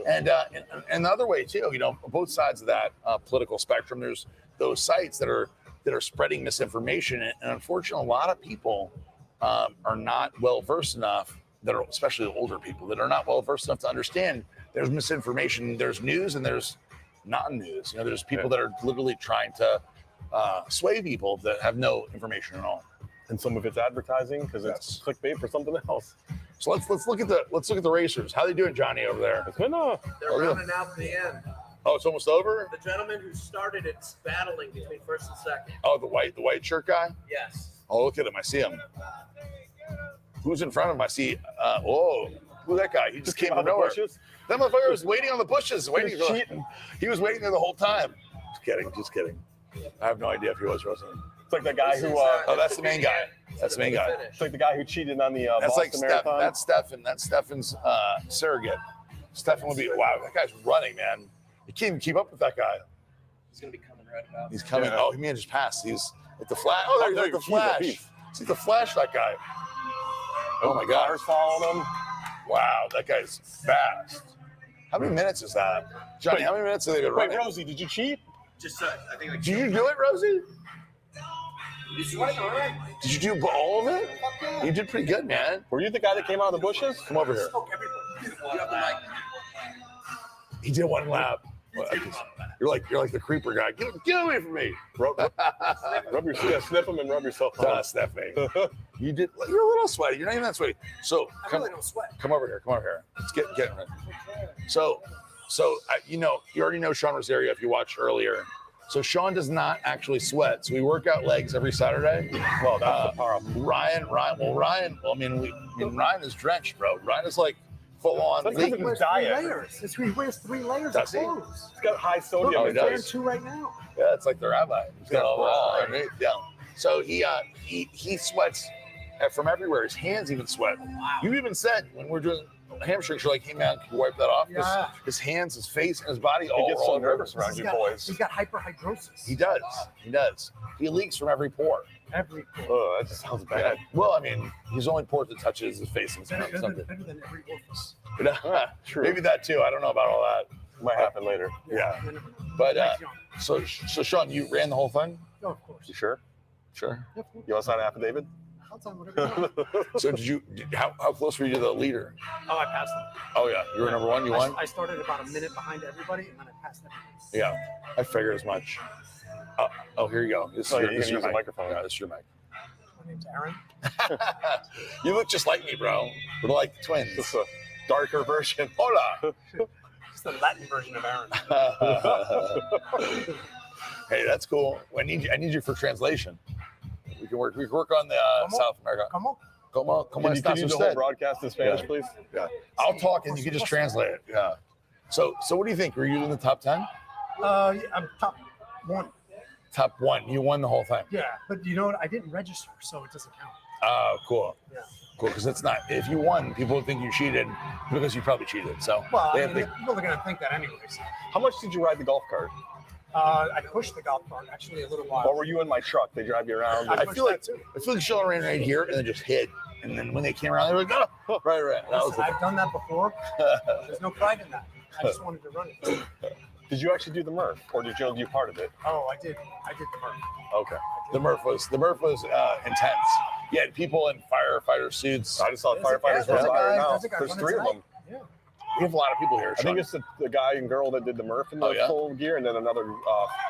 Speaker 1: And the other way too, both sides of that political spectrum, there's those sites that are spreading misinformation. And unfortunately, a lot of people are not well versed enough, that are especially older people that are not well versed enough to understand there's misinformation, there's news, and there's non-news. You know, there's people that are literally trying to sway people that have no information at all.
Speaker 17: And some of it's advertising because it's clickbait for something else.
Speaker 1: So let's look at the racers. How they doing, Johnny, over there?
Speaker 16: They're rounding out the end.
Speaker 1: Oh, it's almost over?
Speaker 16: The gentleman who started it's battling between first and second.
Speaker 1: Oh, the white shirt guy?
Speaker 16: Yes.
Speaker 1: Oh, look at him. I see him. Who's in front of him? I see. Who's that guy? He just came out of nowhere. That motherfucker was waiting on the bushes, waiting. He was waiting there the whole time. Just kidding. I have no idea if he was Rosen.
Speaker 17: It's like the guy who.
Speaker 1: Oh, that's the main guy. That's the main guy.
Speaker 17: It's like the guy who cheated on the
Speaker 1: That's
Speaker 17: Boston
Speaker 1: like
Speaker 17: Marathon.
Speaker 1: That's Stefan. That's Stefan's surrogate. Stefan will be. Wow, that guy's running, man. You can't even keep up with that guy.
Speaker 16: He's going to be coming right about.
Speaker 1: He's coming. Yeah. Oh, he may have just passed. He's at the Flash. Oh, there's the Flash. See the Flash, that guy. Oh my God.
Speaker 17: Cars following him.
Speaker 1: Wow, that guy's fast. How many minutes is that? Johnny, how many minutes have they been running?
Speaker 17: Wait, Rosie, did you cheat?
Speaker 16: Just I think.
Speaker 1: Did you do it, Rosie?
Speaker 16: You sweating all right?
Speaker 1: Did you do all of it? You did pretty good, man.
Speaker 17: Were you the guy that came out of the bushes?
Speaker 1: Come over here.
Speaker 16: You have the mic.
Speaker 1: He did one lap. You're like the creeper guy. Get away from me.
Speaker 17: Rub your snip him and rub yourself.
Speaker 1: Sniff me. You did. You're a little sweaty. You're not even that sweaty. So
Speaker 16: I really don't sweat.
Speaker 1: Come over here. Come over here. Let's get it. So you already know Sean Rosario if you watched earlier. So Sean does not actually sweat. So we work out legs every Saturday.
Speaker 17: Well, that's the problem.
Speaker 1: Ryan. Well, Ryan is drenched, bro. Ryan is like full on.
Speaker 3: He wears 3 layers. He wears 3 layers
Speaker 1: Does
Speaker 3: of
Speaker 1: he?
Speaker 3: clothes.
Speaker 17: He's got high sodium.
Speaker 1: Oh, he
Speaker 3: He's wearing
Speaker 1: does.
Speaker 3: 2 right now.
Speaker 1: Yeah, it's like the rabbi. He's got all right. Yeah. So he sweats from everywhere. His hands even sweat. Wow. You even said when we're doing hamstrings, you're like, hey man, can you wipe that off?
Speaker 3: Yeah.
Speaker 1: His hands, his face, and his body
Speaker 17: He gets so nervous around you boys.
Speaker 3: He's got hyperhidrosis.
Speaker 1: He does. He does. He leaks from every pore.
Speaker 3: Every pore.
Speaker 17: Oh, that just sounds bad.
Speaker 1: Well, I mean, his only pore that touches his face and
Speaker 3: Better
Speaker 1: something.
Speaker 3: than every orifice.
Speaker 1: True. Maybe that too. I don't know about all that.
Speaker 17: Might happen later.
Speaker 1: Yeah. But so Sean, you ran the whole thing?
Speaker 3: Oh, of course.
Speaker 17: You sure?
Speaker 1: Sure.
Speaker 3: Yep.
Speaker 17: You want to sign an affidavit?
Speaker 3: I'll tell him whatever you want.
Speaker 1: So how close were you to the leader?
Speaker 3: Oh, I passed him.
Speaker 1: Oh yeah, you were number 1. You won.
Speaker 3: I started about a minute behind everybody, and then I passed everybody.
Speaker 1: Yeah, I figured as much. Oh, here you go. This
Speaker 17: Oh,
Speaker 1: is
Speaker 17: yeah, you
Speaker 1: this
Speaker 17: can
Speaker 1: is
Speaker 17: use
Speaker 1: your
Speaker 17: the
Speaker 1: mic.
Speaker 17: microphone.
Speaker 1: Yeah, this is your mic.
Speaker 3: My name's Aaron.
Speaker 1: You look just like me, bro. We're like twins.
Speaker 17: Just a darker version.
Speaker 1: Hola.
Speaker 3: It's the Latin version of Aaron.
Speaker 1: Hey, that's cool. I need you for translation. We can work on the South America.
Speaker 3: Come on.
Speaker 1: Come
Speaker 17: Can
Speaker 1: on.
Speaker 17: you do the whole broadcast in Spanish, please?
Speaker 1: Yeah. I'll talk and you can just translate it. Yeah. So what do you think? Were you in the top 10?
Speaker 3: Yeah, I'm top 1.
Speaker 1: Top 1. You won the whole thing.
Speaker 3: Yeah, but you know what? I didn't register, so it doesn't count.
Speaker 1: Oh, cool.
Speaker 3: Yeah.
Speaker 1: Cool, because it's not. If you won, people would think you cheated because you probably cheated. So
Speaker 3: Well,
Speaker 1: they
Speaker 3: I
Speaker 1: have
Speaker 3: mean,
Speaker 1: to-
Speaker 3: people are going to think that anyways.
Speaker 17: How much did you ride the golf cart?
Speaker 3: I pushed the golf cart actually a little while.
Speaker 17: Or were you in my truck? They drive you around.
Speaker 1: I feel like Sean ran right here and then just hid. And then when they came around, they were like, oh, right. That was
Speaker 3: Listen, I've done that before. There's no pride in that. I just wanted to run it.
Speaker 17: Did you actually do the Murph, or did you do part of it?
Speaker 3: Oh, I did the Murph.
Speaker 17: Okay.
Speaker 1: The Murph was intense. You had people in firefighter suits.
Speaker 17: I just saw firefighters run by now. There's 3 of them.
Speaker 3: Yeah.
Speaker 1: We have a lot of people here.
Speaker 17: I think it's the guy and girl that did the Murph in the full gear, and then another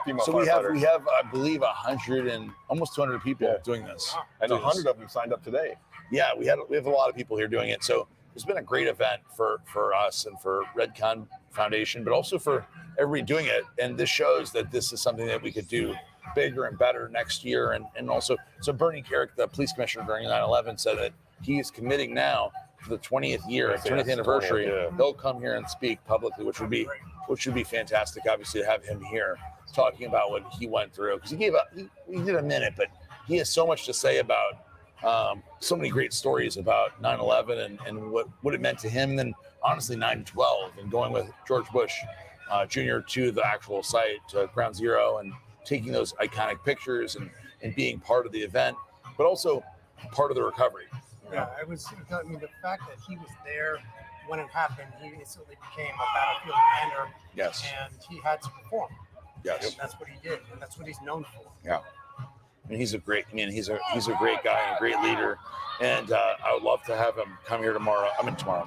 Speaker 17: female
Speaker 1: So
Speaker 17: firefighter.
Speaker 1: we have I believe 100 and almost 200 people doing this.
Speaker 17: And 100 of them signed up today.
Speaker 1: Yeah, we have a lot of people here doing it. So it's been a great event for us and for Redcon Foundation, but also for everybody doing it. And this shows that this is something that we could do bigger and better next year. And also, so Bernie Carrick, the police commissioner during 9/11, said that he is committing now for the 20th year, 20th anniversary. He'll come here and speak publicly, which would be fantastic. Obviously, to have him here talking about what he went through, because he did a minute, but he has so much to say about so many great stories about 9/11 and what it meant to him. And then honestly, 9/12 and going with George Bush Jr. to the actual site, to Ground Zero, and taking those iconic pictures and being part of the event, but also part of the recovery.
Speaker 3: Yeah, it was. I mean, the fact that he was there when it happened, he instantly became a battlefield commander.
Speaker 1: Yes.
Speaker 3: And he had to perform.
Speaker 1: Yes.
Speaker 3: That's what he did. That's what he's known for.
Speaker 1: Yeah. I mean, he's a great guy and a great leader. And I would love to have him come here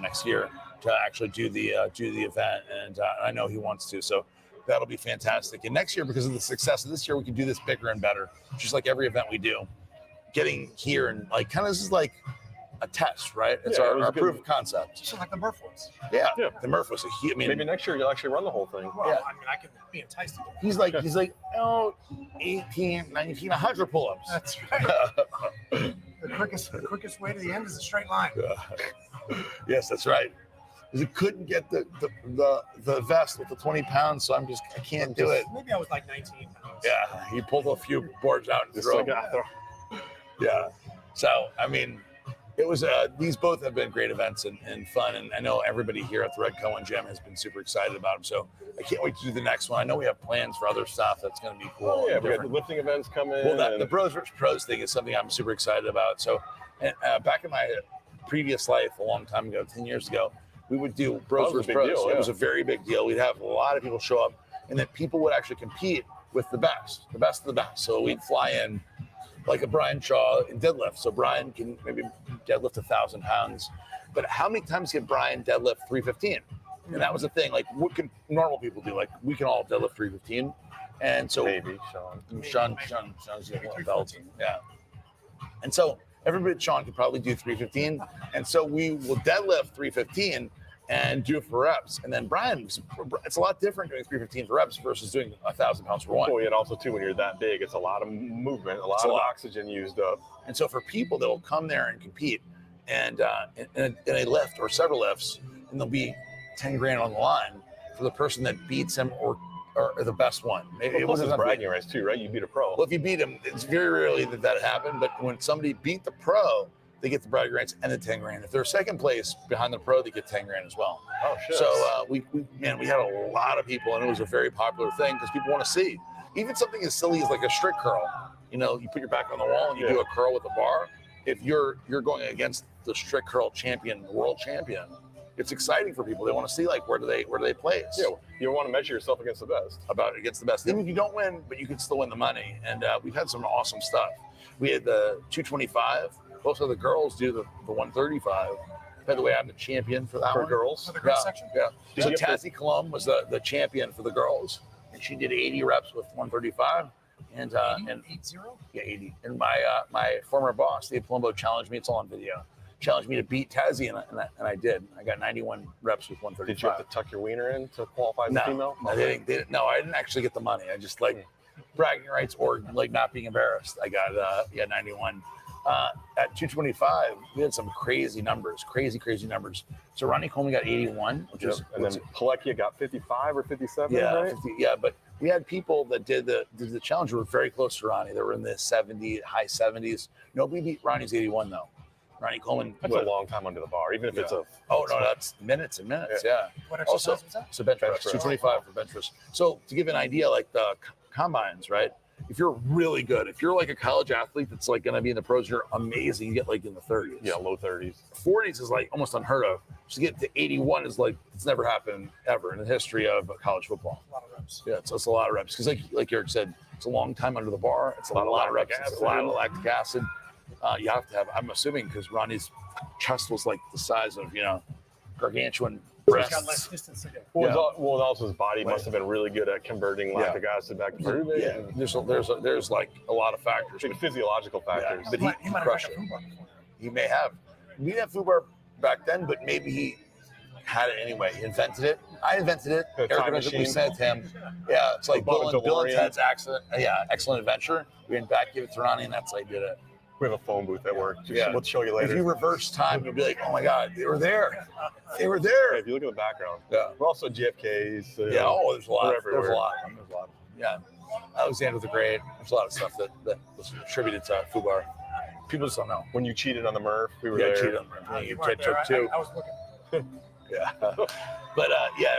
Speaker 1: next year to actually do the event. And I know he wants to. So that'll be fantastic. And next year, because of the success of this year, we can do this bigger and better, just like every event we do. Getting here and like kind of this is like a test, right? It's our proof of concept.
Speaker 3: Just like the Murph ones.
Speaker 1: Yeah. The Murph was
Speaker 17: maybe next year you'll actually run the whole thing.
Speaker 3: Well, I mean, I can be enticed to do it.
Speaker 1: He's like, 18, 19, 100 pull-ups.
Speaker 3: That's right. The quickest way to the end is a straight line.
Speaker 1: Yes, that's right. Because he couldn't get the vest with the 20 pounds, so I can't do it.
Speaker 3: Maybe I was like 19 pounds.
Speaker 1: Yeah, he pulled a few boards out and threw them. Yeah. So, I mean, it was these both have been great events and fun, and I know everybody here at the Redcon1 Gym has been super excited about them. So I can't wait to do the next one. I know we have plans for other stuff that's going to be cool.
Speaker 17: Oh, yeah, we got the lifting events coming.
Speaker 1: Well, the Bros vs. Pros thing is something I'm super excited about. So back in my previous life, a long time ago, 10 years ago, we would do Bros vs. Pros.
Speaker 17: Deal, yeah.
Speaker 1: It was a very big deal. We'd have a lot of people show up, and then people would actually compete with the best of the best. So we'd fly in like a Brian Shaw in deadlift. So Brian can maybe deadlift 1,000 pounds, but how many times can Brian deadlift 315? And that was the thing. Like, what can normal people do? Like, we can all deadlift 315, and so
Speaker 17: maybe
Speaker 1: Sean's getting a belt. Yeah, and so everybody, Sean could probably do 315, and so we will deadlift 315 and do it for reps. And then Brian, it's a lot different doing 315 for reps versus doing 1,000 pounds for one.
Speaker 17: Oh, and also too, when you're that big, it's a lot of movement, a lot of oxygen used up.
Speaker 1: And so for people that will come there and compete and in a lift or several lifts, and there'll be 10 grand on the line for the person that beats him or the best one. Maybe
Speaker 17: it wasn't bragging rights too, right? You beat a pro.
Speaker 1: Well, if you beat him, it's very rarely that happened. But when somebody beat the pro, they get the bragging rights and the 10 grand. If they're second place behind the pro, they get 10 grand as well.
Speaker 17: Oh, shit.
Speaker 1: So we had a lot of people, and it was a very popular thing because people want to see. Even something as silly as like a strict curl. You know, you put your back on the wall and you do a curl with a bar. If you're going against the strict curl champion, the world champion, it's exciting for people. They want to see like where do they place.
Speaker 17: Yeah, you want to measure yourself against the best.
Speaker 1: Against the best. Even if you don't win, but you can still win the money. And we've had some awesome stuff. We had the 225. Most of the girls do the 135. By the way, I'm the champion for that
Speaker 17: for
Speaker 1: one.
Speaker 17: Girls?
Speaker 3: For the girls section?
Speaker 1: Yeah. So Tazzy Colum was the champion for the girls, and she did 80 reps with 135. And
Speaker 3: 80?
Speaker 1: Yeah, 80. And my former boss, Dave Palumbo, challenged me. It's all on video. Challenged me to beat Tazzy, and I did. I got 91 reps with 135.
Speaker 17: Did you have to tuck your wiener in to qualify as a female?
Speaker 1: No, they didn't. No, I didn't actually get the money. I just like bragging rights or like not being embarrassed. I got 91. At 225, we had some crazy numbers. So Ronnie Coleman got 81, which is,
Speaker 17: and then Palekia got 55 or 57.
Speaker 1: Yeah,
Speaker 17: right?
Speaker 1: 50, yeah. But we had people that did the challenge who were very close to Ronnie. They were in the high 70s. Nobody beat Ronnie's 81 though. Ronnie Coleman.
Speaker 17: That's a long time under the bar, even if it's a.
Speaker 1: Oh no, that's minutes and minutes. Yeah.
Speaker 3: What exercise was that?
Speaker 1: So bench press, 225 for bench press. So to give an idea, like the combines, right? If you're really good, if you're like a college athlete that's like going to be in the pros, you're amazing. You get like in the 30s.
Speaker 17: Yeah, low 30s.
Speaker 1: 40s is like almost unheard of. To get to 81 is like it's never happened ever in the history of college football.
Speaker 3: A lot of reps.
Speaker 1: Yeah, it's a lot of reps because like Eric said, it's a long time under the bar. It's a lot of reps. It's a lot of lactic acid. You have to have. I'm assuming because Ronnie's chest was like the size of gargantuan breasts.
Speaker 3: He's got less distance to go.
Speaker 17: Well, also his body must have been really good at converting lactic acid back to protein.
Speaker 1: Yeah, there's like a lot of factors.
Speaker 17: Big physiological factors.
Speaker 1: But
Speaker 3: he might have
Speaker 1: crushed
Speaker 3: had a
Speaker 1: it.
Speaker 3: FUBAR before.
Speaker 1: He may have. We didn't have FUBAR back then, but maybe he had it anyway. He invented it. I invented it. Eric we sent it to him. Yeah, it's like Bill and Ted's Excellent Adventure. We went back, gave it to Ronnie, and that's how he did it.
Speaker 17: We have a phone booth at work.
Speaker 1: Yeah.
Speaker 17: We'll show you later.
Speaker 1: If you reverse time, you'll be like, oh my God, they were there. They were there.
Speaker 17: If you look at the background.
Speaker 1: Yeah.
Speaker 17: We're also GFKs.
Speaker 1: There's a lot. There's a lot. Yeah. Alexander the Great. There's a lot of stuff that was attributed to FUBAR. People just don't know.
Speaker 17: When you cheated on the Murph, we were there.
Speaker 1: Cheated on the Murph. You took two.
Speaker 3: I was looking.
Speaker 1: Yeah. But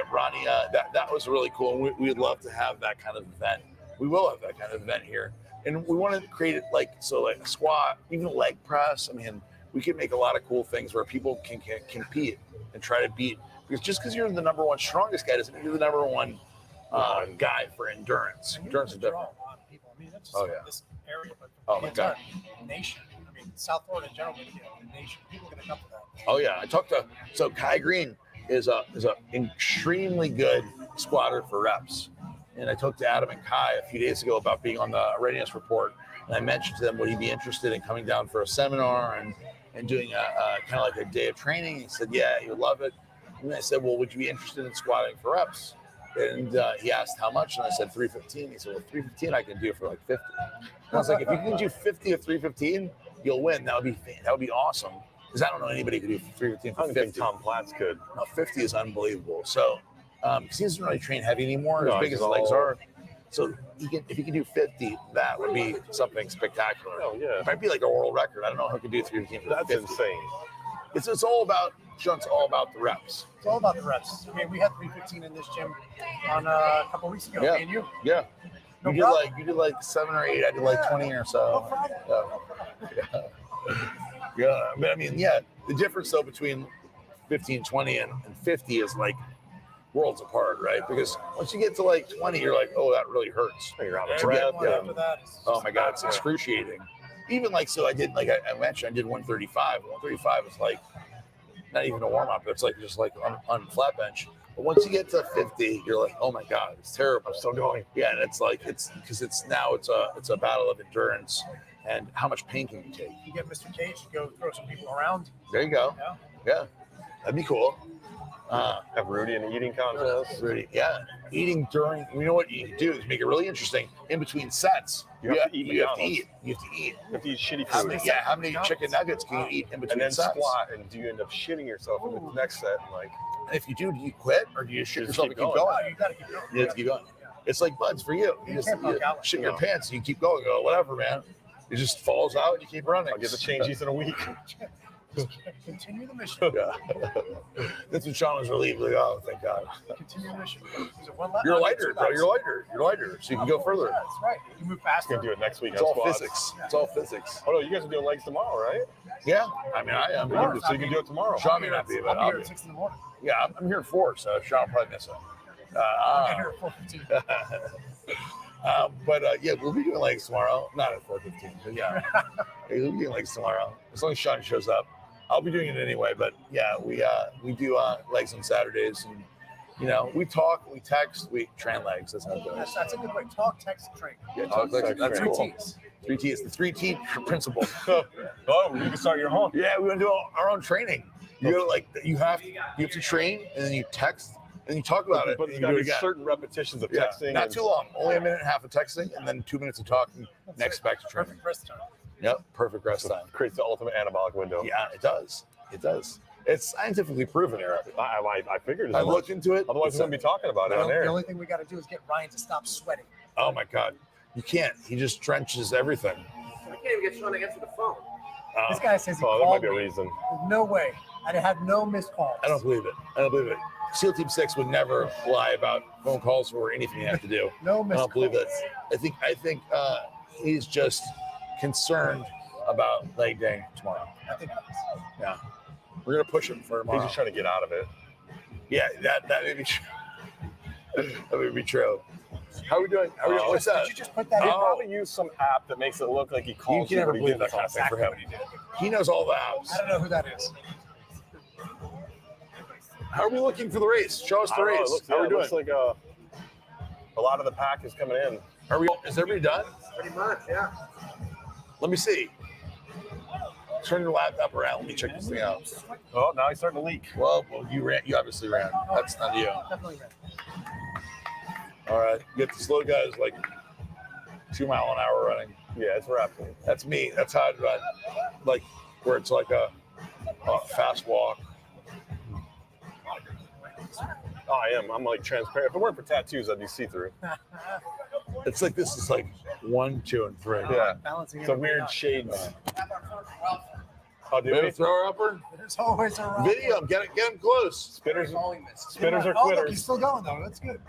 Speaker 1: Ronnie, that was really cool. And we'd love to have that kind of event. We will have that kind of event here. And we want to create it like a squat, even a leg press. I mean, we can make a lot of cool things where people can compete and try to beat. Because just because you're the number one strongest guy doesn't mean you're the number one guy for endurance. Endurance is different.
Speaker 3: A lot of people. I mean, that's just
Speaker 1: Oh, yeah.
Speaker 3: this area, but
Speaker 1: Oh, my God.
Speaker 3: nation. I mean, South Florida in general, but the nation. People are going to come to that.
Speaker 1: Oh yeah, I talked to Kai Green is a extremely good squatter for reps, and I talked to Adam and Kai a few days ago about being on the Readiness Report, and I mentioned to them would he be interested in coming down for a seminar and doing a kind of like a day of training. He said yeah, he would love it. And I said, well, would you be interested in squatting for reps? And he asked how much, and I said 315. He said, well, 315 I can do for like 50. And I was like, if you can do 50 at 315, you'll win. That would be awesome. Because I don't know anybody who could do 315 for 50.
Speaker 17: I don't think Tom Platts could.
Speaker 1: No, 50 is unbelievable. So, because he doesn't really train heavy anymore,
Speaker 17: No,
Speaker 1: as big as
Speaker 17: he's
Speaker 1: his legs
Speaker 17: all-
Speaker 1: are. So if he can do 50, that would be something spectacular.
Speaker 17: Oh yeah,
Speaker 1: It might be like a world record. I don't know who could do 315 for
Speaker 17: that's
Speaker 1: 50.
Speaker 17: insane.
Speaker 1: It's all about, Sean, it's all about the reps.
Speaker 3: It's all about the reps. I mean, we had 315 in this gym on a couple weeks ago.
Speaker 1: Yeah.
Speaker 3: Me and you.
Speaker 1: Yeah.
Speaker 3: No
Speaker 1: You
Speaker 3: problem.
Speaker 1: did like 7 or 8. I did like 20 or so. Yeah. Yeah. But I mean, yeah, the difference though between 15, 20 and 50 is like worlds apart, right? Because once you get to like 20, you're like, oh, that really hurts.
Speaker 17: You're out of
Speaker 1: To
Speaker 17: breath.
Speaker 1: get-
Speaker 3: After that, it's
Speaker 1: Oh my God, it's excruciating. Even like, so I did, like I mentioned, I did 135. 135 is like not even a warm up. It's like just like on flat bench. But once you get to 50, you're like, oh my God, it's terrible.
Speaker 17: I'm still going.
Speaker 1: Yeah, and it's like it's because it's a battle of endurance and how much pain can you take.
Speaker 3: You get Mr. Cage to go throw some people around.
Speaker 1: There you go.
Speaker 3: Yeah.
Speaker 1: Yeah, that'd be cool.
Speaker 17: Have Rudy in the eating contest.
Speaker 1: Rudy, yeah, eating during. You know what you can do is make it really interesting. In between sets,
Speaker 17: You have to eat
Speaker 1: You have to
Speaker 17: McDonald's.
Speaker 1: eat. You have to eat.
Speaker 17: You have to eat shitty
Speaker 1: How
Speaker 17: food.
Speaker 1: many, how many chicken nuggets can you eat in between
Speaker 17: And then
Speaker 1: sets?
Speaker 17: squat, and do you end up shitting yourself in the next set? And like,
Speaker 1: And if you do you quit or do you shit
Speaker 17: Just
Speaker 1: yourself
Speaker 17: keep
Speaker 1: and keep
Speaker 17: going.
Speaker 1: going?
Speaker 3: Oh, you got to keep going.
Speaker 1: You have to keep going. It's like buds for you. You
Speaker 3: You
Speaker 1: just
Speaker 3: can't bug out.
Speaker 1: shit your
Speaker 17: No.
Speaker 1: pants and you keep going. Go whatever, man. It just falls out and you keep running.
Speaker 17: I'll get the changes in a week.
Speaker 3: Continue the mission.
Speaker 1: Yeah. That's what Sean was relieved. Like, oh, thank God.
Speaker 3: Continue the mission. Is it one lap?
Speaker 1: You're
Speaker 3: No,
Speaker 1: lighter,
Speaker 3: two
Speaker 1: bro.
Speaker 3: laps.
Speaker 1: You're lighter. You're lighter. So you can go further.
Speaker 3: Yeah, that's right. You move faster.
Speaker 17: Gonna do it next week.
Speaker 1: It's
Speaker 17: on
Speaker 1: all
Speaker 17: squats.
Speaker 1: physics. It's all physics.
Speaker 17: Oh no, you guys are doing legs tomorrow, right?
Speaker 1: Yeah. I mean, I am.
Speaker 17: So you can do it tomorrow.
Speaker 1: Sean may not be, but
Speaker 3: I'll
Speaker 1: I'll
Speaker 3: be here
Speaker 1: be.
Speaker 3: at 6 in the morning.
Speaker 1: Yeah, I'm here at 4, so Sean will probably miss it.
Speaker 3: I'll get here at 4:15.
Speaker 1: But yeah, we'll be doing legs tomorrow. Not at 4:15, but yeah, we'll be doing legs tomorrow. As long as Sean shows up, I'll be doing it anyway. But yeah, we do legs on Saturdays, and you know, we talk, we text, we train legs. That's how it goes.
Speaker 3: That's a good way. Talk, text, train.
Speaker 1: Yeah, talk legs. That's
Speaker 3: Three
Speaker 1: cool.
Speaker 3: T's.
Speaker 1: 3 T's. The 3 T principle.
Speaker 17: Oh, you can start your home.
Speaker 1: Yeah, we want to do our own training. You know, like you have to train, and then you text, and you talk about it.
Speaker 17: But
Speaker 1: and
Speaker 17: there's
Speaker 1: you
Speaker 17: got
Speaker 1: do
Speaker 17: to
Speaker 1: it
Speaker 17: be
Speaker 1: again.
Speaker 17: certain repetitions of
Speaker 1: Yeah,
Speaker 17: texting.
Speaker 1: not
Speaker 17: and-
Speaker 1: too long. Only a minute and a half of texting, and then 2 minutes of talking. Next back to training.
Speaker 3: Perfect rest time.
Speaker 1: Yep, perfect rest time.
Speaker 17: Creates the ultimate anabolic window.
Speaker 1: Yeah, it does. It does. It's scientifically proven, Eric.
Speaker 17: I figured as
Speaker 1: I
Speaker 17: much.
Speaker 1: looked into it.
Speaker 17: Otherwise,
Speaker 1: It's
Speaker 17: we wouldn't be talking about it on
Speaker 3: The
Speaker 17: air.
Speaker 3: only thing we got to do is get Ryan to stop sweating.
Speaker 1: Oh my God, you can't. He just drenches everything.
Speaker 16: I can't even get Sean to answer the phone.
Speaker 3: This guy says he
Speaker 17: Oh, that might
Speaker 3: called
Speaker 17: be a
Speaker 3: me.
Speaker 17: reason.
Speaker 3: There's no way. I had no missed calls.
Speaker 1: I don't believe it. I don't believe it. SEAL Team 6 would never lie about phone calls or anything you have to do.
Speaker 3: No
Speaker 1: I
Speaker 3: missed
Speaker 1: don't believe
Speaker 3: calls.
Speaker 1: that. I think he's just concerned about leg day tomorrow.
Speaker 3: I think
Speaker 1: Yeah, we're gonna push him for tomorrow.
Speaker 17: He's just trying to get out of it.
Speaker 1: Yeah, that may be true. That may be true. How are we doing? How are we doing? What's that?
Speaker 3: Did you just put that
Speaker 17: He
Speaker 3: in?
Speaker 17: probably used some app that makes it look like he
Speaker 1: You
Speaker 17: calls
Speaker 1: can never
Speaker 17: but he
Speaker 1: believe
Speaker 17: didn't.
Speaker 1: that kind of thing for him.
Speaker 3: Exactly what
Speaker 1: He knows all the apps.
Speaker 3: I don't know who that is.
Speaker 1: How are we looking for the race? Show us
Speaker 17: I
Speaker 1: the
Speaker 17: don't know,
Speaker 1: race.
Speaker 17: it looks,
Speaker 1: How are we
Speaker 17: it
Speaker 1: doing?
Speaker 17: looks like a lot of the pack is coming in.
Speaker 1: Are we? Is everybody done?
Speaker 16: Pretty much, yeah.
Speaker 1: Let me see. Turn your laptop around. Let me check this thing out.
Speaker 17: Oh, now he's starting to leak.
Speaker 1: Well, you ran. You obviously ran. That's not you.
Speaker 3: Definitely red.
Speaker 1: All right. You get the slow guys like 2 mile an hour running.
Speaker 17: Yeah, it's rapid.
Speaker 1: That's me. That's how I run. Like where it's like a fast walk.
Speaker 17: Oh, I am. I'm like transparent. If it weren't for tattoos, I'd be see-through.
Speaker 1: It's like this is like 1, 2, and 3.
Speaker 17: Yeah.
Speaker 3: Balancing
Speaker 17: It's a
Speaker 3: everybody
Speaker 17: weird
Speaker 3: out.
Speaker 17: shades. Oh, do
Speaker 1: Maybe
Speaker 17: we?
Speaker 1: thrower upper.
Speaker 3: There's always a rock.
Speaker 1: Video him. Get him close.
Speaker 17: Spinners,
Speaker 3: Only missed.
Speaker 17: spinners are
Speaker 3: Oh, look,
Speaker 17: quitters.
Speaker 3: he's still going though. That's good.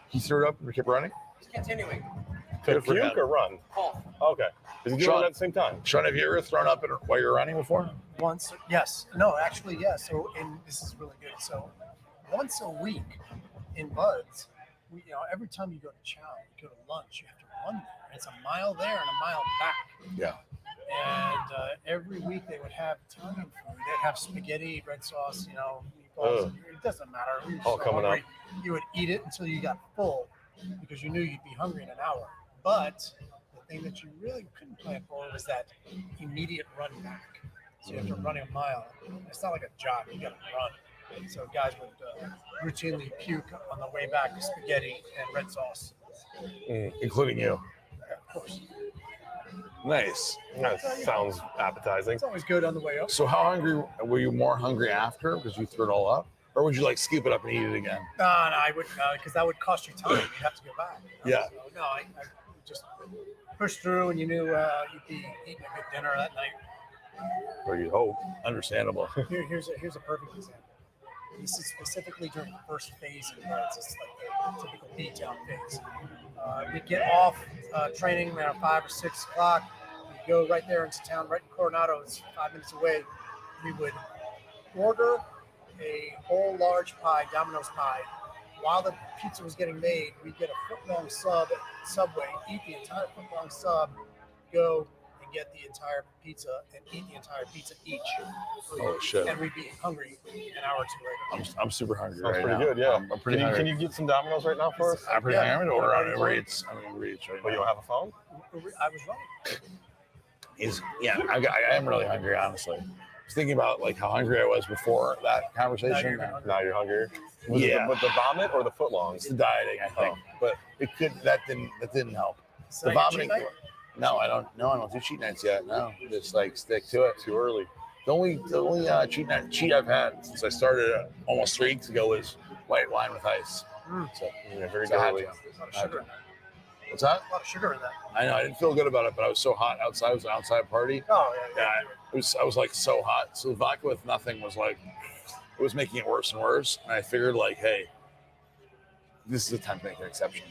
Speaker 1: He threw it up and kept running.
Speaker 16: Continuing.
Speaker 17: To
Speaker 1: Good for
Speaker 17: puke
Speaker 1: him.
Speaker 17: or run?
Speaker 16: Call.
Speaker 17: Okay. Is he doing
Speaker 1: Sean.
Speaker 17: it at the same time?
Speaker 1: Sean, have you ever thrown up while you're running before?
Speaker 3: Once, yes. No, actually, yes. So, and this is really good. So, once a week in Buds, every time you go to chow, you go to lunch, you have to run there. It's a mile there and a mile back.
Speaker 1: Yeah.
Speaker 3: And every week they would have Italian food. They'd have spaghetti, red sauce, meatballs. It doesn't matter. We were
Speaker 17: All
Speaker 3: so
Speaker 17: coming
Speaker 3: hungry. You would eat it until you got full because you knew you'd be hungry in an hour. But the thing that you really couldn't plan for was that immediate run back. So you have to run a mile. It's not like a jog. You got to run. So guys would routinely puke on the way back to spaghetti and red sauce.
Speaker 1: Including you.
Speaker 3: Yeah, of course.
Speaker 1: Nice.
Speaker 17: That sounds appetizing.
Speaker 3: It's always good on the way up.
Speaker 1: So how hungry were you? More hungry after because you threw it all up, or would you like scoop it up and eat it again?
Speaker 3: No, I wouldn't, because that would cost you time. You'd have to go back.
Speaker 1: Yeah.
Speaker 3: So, no, I just pushed through, and you knew you'd be eating a good dinner that night.
Speaker 1: Or you hope. Understandable.
Speaker 3: Here's a perfect example. This is specifically during the first phase of the It's like the typical B-town phase. We get off training around 5 or 6 o'clock. We go right there into town, right in Coronado. It's 5 minutes away. We would order a whole large pie, Domino's pie. While the pizza was getting made, we'd get a foot-long sub at Subway, eat the entire foot-long sub, go and get the entire pizza and eat the entire pizza each.
Speaker 1: Oh, shit.
Speaker 3: And we'd be hungry an hour or two later.
Speaker 1: I'm super hungry
Speaker 17: Sounds
Speaker 1: right
Speaker 17: pretty
Speaker 1: now.
Speaker 17: good, yeah.
Speaker 1: I'm pretty hungry.
Speaker 17: Can you get some Domino's right now for us?
Speaker 1: I'm pretty hungry. I'm going to order on Uber Eats. I'm going to Uber Eats right
Speaker 17: But
Speaker 1: now.
Speaker 17: you don't have a phone?
Speaker 3: I was wrong.
Speaker 1: I am really hungry, honestly. I was thinking about like how hungry I was before that conversation.
Speaker 17: Now you're hungrier. Was it with the vomit or the footlongs?
Speaker 1: It's the dieting, I think. But it could that didn't help.
Speaker 3: So
Speaker 1: The
Speaker 3: your
Speaker 1: vomiting.
Speaker 3: cheat night?
Speaker 1: No, I don't do cheat nights yet. No, just like stick to it.
Speaker 17: Too early.
Speaker 1: The only cheat I've had since I started almost 3 weeks ago was white wine with ice. So
Speaker 17: very
Speaker 1: so I had
Speaker 17: girly.
Speaker 1: to.
Speaker 3: A lot of sugar in that.
Speaker 1: What's that?
Speaker 3: A lot of sugar in that.
Speaker 1: I know I didn't feel good about it, but I was so hot outside. It was an outside party.
Speaker 3: Oh, yeah.
Speaker 1: I was like so hot. So the vodka with nothing was like, it was making it worse and worse. And I figured like, hey, this is the time to make an exception.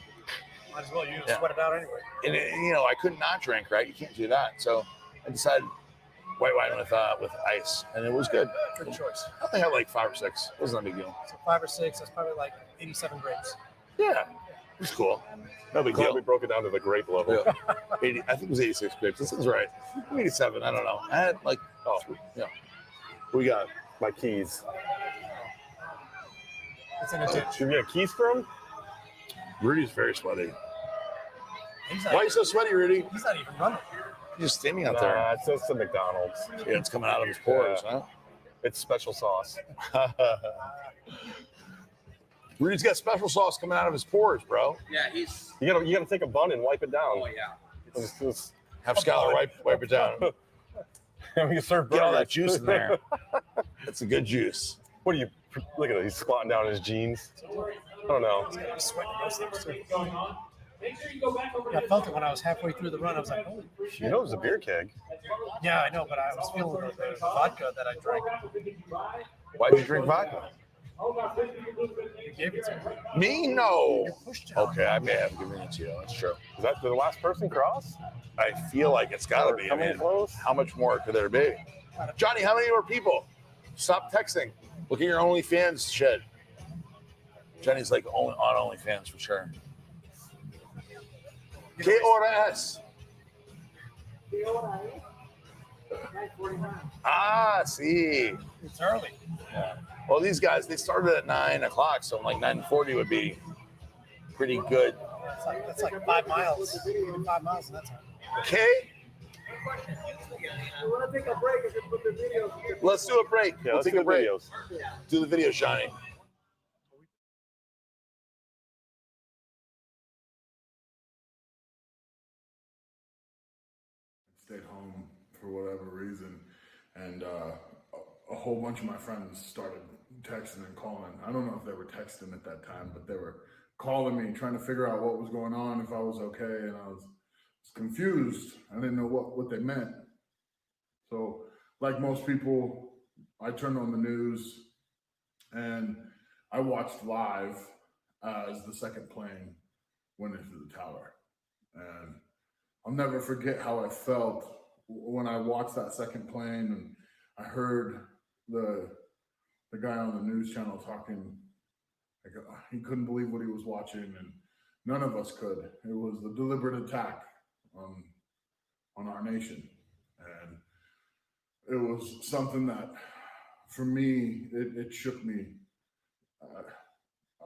Speaker 3: Might as well. You sweat it out anyway.
Speaker 1: And I could not drink, right? You can't do that. So I decided white wine with ice, and it was good.
Speaker 3: Good choice.
Speaker 1: I think I had like 5 or 6. It wasn't a big deal.
Speaker 3: So 5 or 6. That's probably like 87 grapes.
Speaker 1: Yeah, it was cool. No big
Speaker 17: Glad
Speaker 1: deal.
Speaker 17: we broke it down to the grape level.
Speaker 1: Yeah. 80, I think it was 86 grapes. This is right. 87. I don't know. I had like, we got
Speaker 17: my keys.
Speaker 3: It's in a ditch.
Speaker 17: Did you get keys for him?
Speaker 1: Rudy's very sweaty.
Speaker 3: He's
Speaker 1: Why are you so sweaty, Rudy?
Speaker 3: He's not even running.
Speaker 1: You're just standing out there.
Speaker 17: It's just the McDonald's.
Speaker 1: Yeah, it's coming out of his pores, huh?
Speaker 17: It's special sauce.
Speaker 1: Rudy's got special sauce coming out of his pores, bro.
Speaker 16: Yeah, he's.
Speaker 17: You gotta take a bun and wipe it down.
Speaker 16: Oh yeah.
Speaker 1: Have Skylar wipe it down.
Speaker 17: We can serve
Speaker 1: Get all that
Speaker 17: burgers.
Speaker 1: juice in there. That's a good juice.
Speaker 17: What are you? Look at it. He's squatting down in his jeans. I don't know.
Speaker 3: He's sweating those things too. I felt it when I was halfway through the run. I was like, holy shit.
Speaker 17: You know, it's a beer keg.
Speaker 3: Yeah, I know, but I was feeling the vodka that I drank.
Speaker 1: Why'd you drink vodka?
Speaker 3: You gave it to me.
Speaker 1: Me? No.
Speaker 3: You pushed it.
Speaker 1: Okay, I may have given it to you. That's true.
Speaker 17: Is that the last person cross?
Speaker 1: I feel like it's got to be. I
Speaker 17: Coming
Speaker 1: mean,
Speaker 17: close?
Speaker 1: how much more could there be? Johnny, how many more people? Stop texting. Look at your OnlyFans shit. Johnny's like on OnlyFans for sure. ¿Qué hora es? Ah, see.
Speaker 3: It's early.
Speaker 1: Yeah. Well, these guys, they started at 9 o'clock, so like 9:40 would be pretty good.
Speaker 3: That's like 5 miles. Even 5 miles in that time.
Speaker 1: Okay.
Speaker 16: You want to take a break and just put the videos?
Speaker 1: Let's do a break.
Speaker 17: Yeah,
Speaker 1: We'll
Speaker 17: let's
Speaker 1: take
Speaker 17: do
Speaker 1: a break.
Speaker 17: videos.
Speaker 1: Do the video, Johnny.
Speaker 11: Stayed home for whatever reason, and a whole bunch of my friends started texting and calling. I don't know if they were texting at that time, but they were calling me, trying to figure out what was going on, if I was okay, and I was confused. I didn't know what they meant. So, like most people, I turned on the news, and I watched live as the second plane went into the tower, and I'll never forget how I felt when I watched that second plane and I heard the guy on the news channel talking He couldn't believe what he was watching, and none of us could. It was the deliberate attack on our nation, and it was something that, for me, it shook me.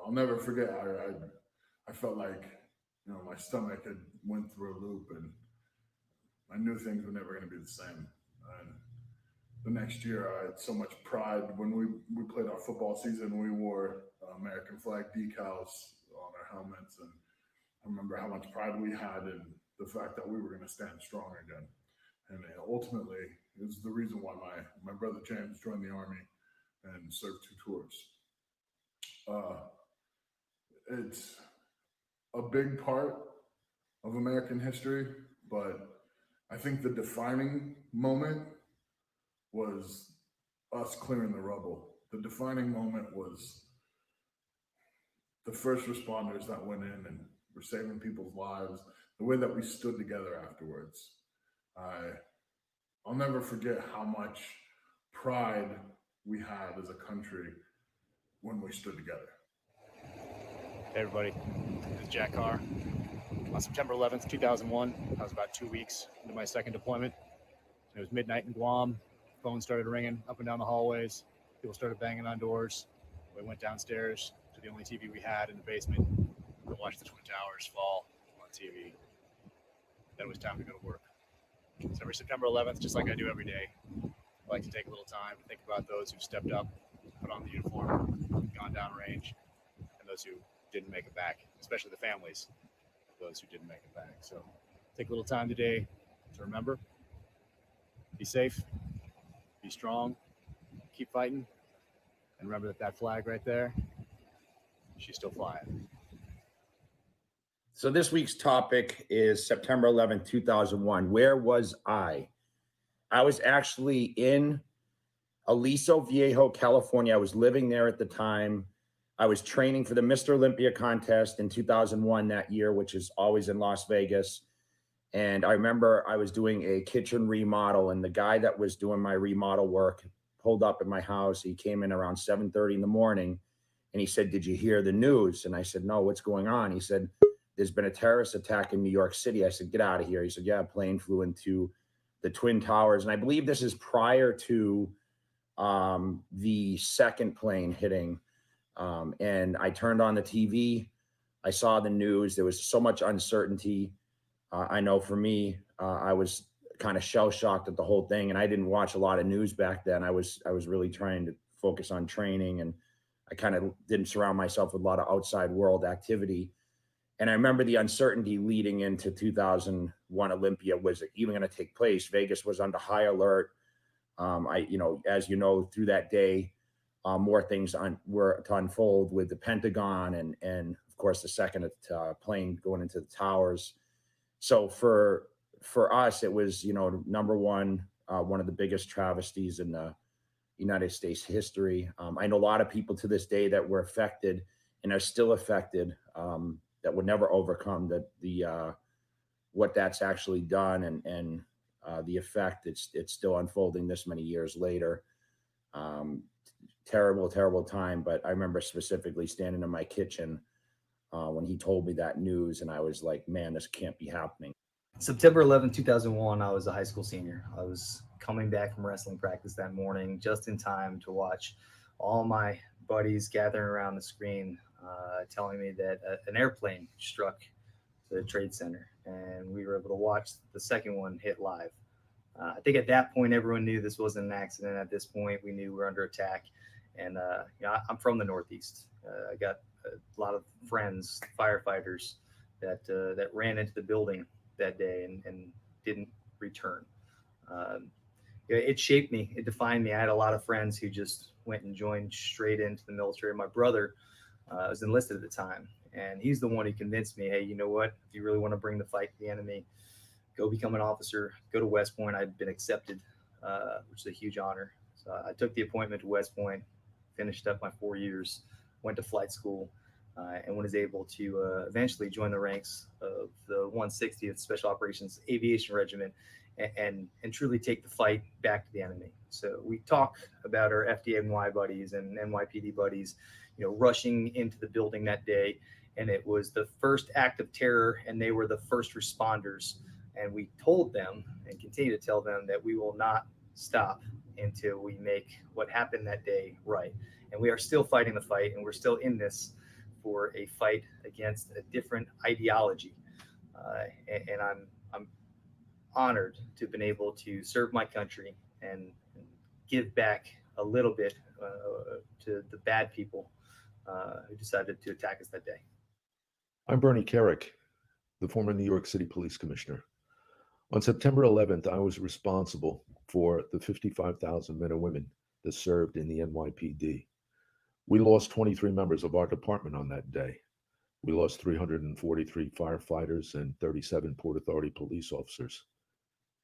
Speaker 11: I'll never forget. I felt like, you know, my stomach had went through a loop, and I knew things were never going to be the same. And the next year, I had so much pride when we played our football season. We wore American flag decals on our helmets, and I remember how much pride we had in the fact that we were going to stand strong again. And ultimately, it was the reason why my brother James joined the Army and served 2 tours. It's a big part of American history, but I think the defining moment was us clearing the rubble. The defining moment was the first responders that went in and were saving people's lives, the way that we stood together afterwards. I'll never forget how much pride we had as a country when we stood together.
Speaker 18: Hey everybody, this is Jack Carr. On September 11th, 2001, I was about 2 weeks into my second deployment. It was midnight in Guam. Phones started ringing up and down the hallways. People started banging on doors. We went downstairs to the only TV we had in the basement to watch the Twin Towers fall on TV. Then it was time to go to work. So every September 11th, just like I do every day, I like to take a little time to think about those who stepped up, put on the uniform, gone down range, and those who didn't make it back, especially the families of those who didn't make it back. So take a little time today to remember, be safe, be strong, keep fighting, and remember that that flag right there, she's still flying.
Speaker 19: So this week's topic is September 11th, 2001. Where was I? I was actually in Aliso Viejo, California. I was living there at the time. I was training for the Mr. Olympia contest in 2001 that year, which is always in Las Vegas. And I remember I was doing a kitchen remodel, and the guy that was doing my remodel work pulled up at my house. He came in around 7:30 in the morning, and he said, "Did you hear the news?" And I said, "No, what's going on?" He said, "There's been a terrorist attack in New York City." I said, "Get out of here." He said, "Yeah, a plane flew into the Twin Towers." And I believe this is prior to the second plane hitting. And I turned on the TV. I saw the news. There was so much uncertainty. I know for me, I was kind of shell-shocked at the whole thing, and I didn't watch a lot of news back then. I was really trying to focus on training, and I kind of didn't surround myself with a lot of outside world activity. And I remember the uncertainty leading into 2001 Olympia. Was it even going to take place? Vegas was under high alert. As you know, through that day, more things were to unfold with the Pentagon and of course the second plane going into the towers. So for us, it was, number one, one of the biggest travesties in the United States history. I know a lot of people to this day that were affected and are still affected, that would never overcome what that's actually done and the effect. It's still unfolding this many years later. Terrible time. But I remember specifically standing in my kitchen when he told me that news, and I was like, man, this can't be happening.
Speaker 20: September 11, 2001, I was a high school senior. I was coming back from wrestling practice that morning just in time to watch all my buddies gathering around the screen, telling me that an airplane struck the Trade Center, and we were able to watch the second one hit live. I think at that point, everyone knew this wasn't an accident. At this point, we knew we were under attack. And I'm from the Northeast. I got a lot of friends, firefighters, that ran into the building that day and didn't return. It shaped me. It defined me. I had a lot of friends who just went and joined straight into the military. My brother was enlisted at the time, and he's the one who convinced me, hey, you know what? If you really want to bring the fight to the enemy, go become an officer, go to West Point. I'd been accepted, which is a huge honor. So I took the appointment to West Point, finished up my 4 years, went to flight school, and was able to eventually join the ranks of the 160th Special Operations Aviation Regiment and truly take the fight back to the enemy. So we talk about our FDNY buddies and NYPD buddies, rushing into the building that day. And it was the first act of terror, and they were the first responders. And we told them and continue to tell them that we will not stop until we make what happened that day right. And we are still fighting the fight, and we're still in this for a fight against a different ideology. And I'm honored to have been able to serve my country and give back a little bit to the bad people who decided to attack us that day.
Speaker 4: I'm Bernie Carrick, the former New York City Police Commissioner. On September 11th, I was responsible for the 55,000 men and women that served in the NYPD. We lost 23 members of our department on that day. We lost 343 firefighters and 37 Port Authority police officers.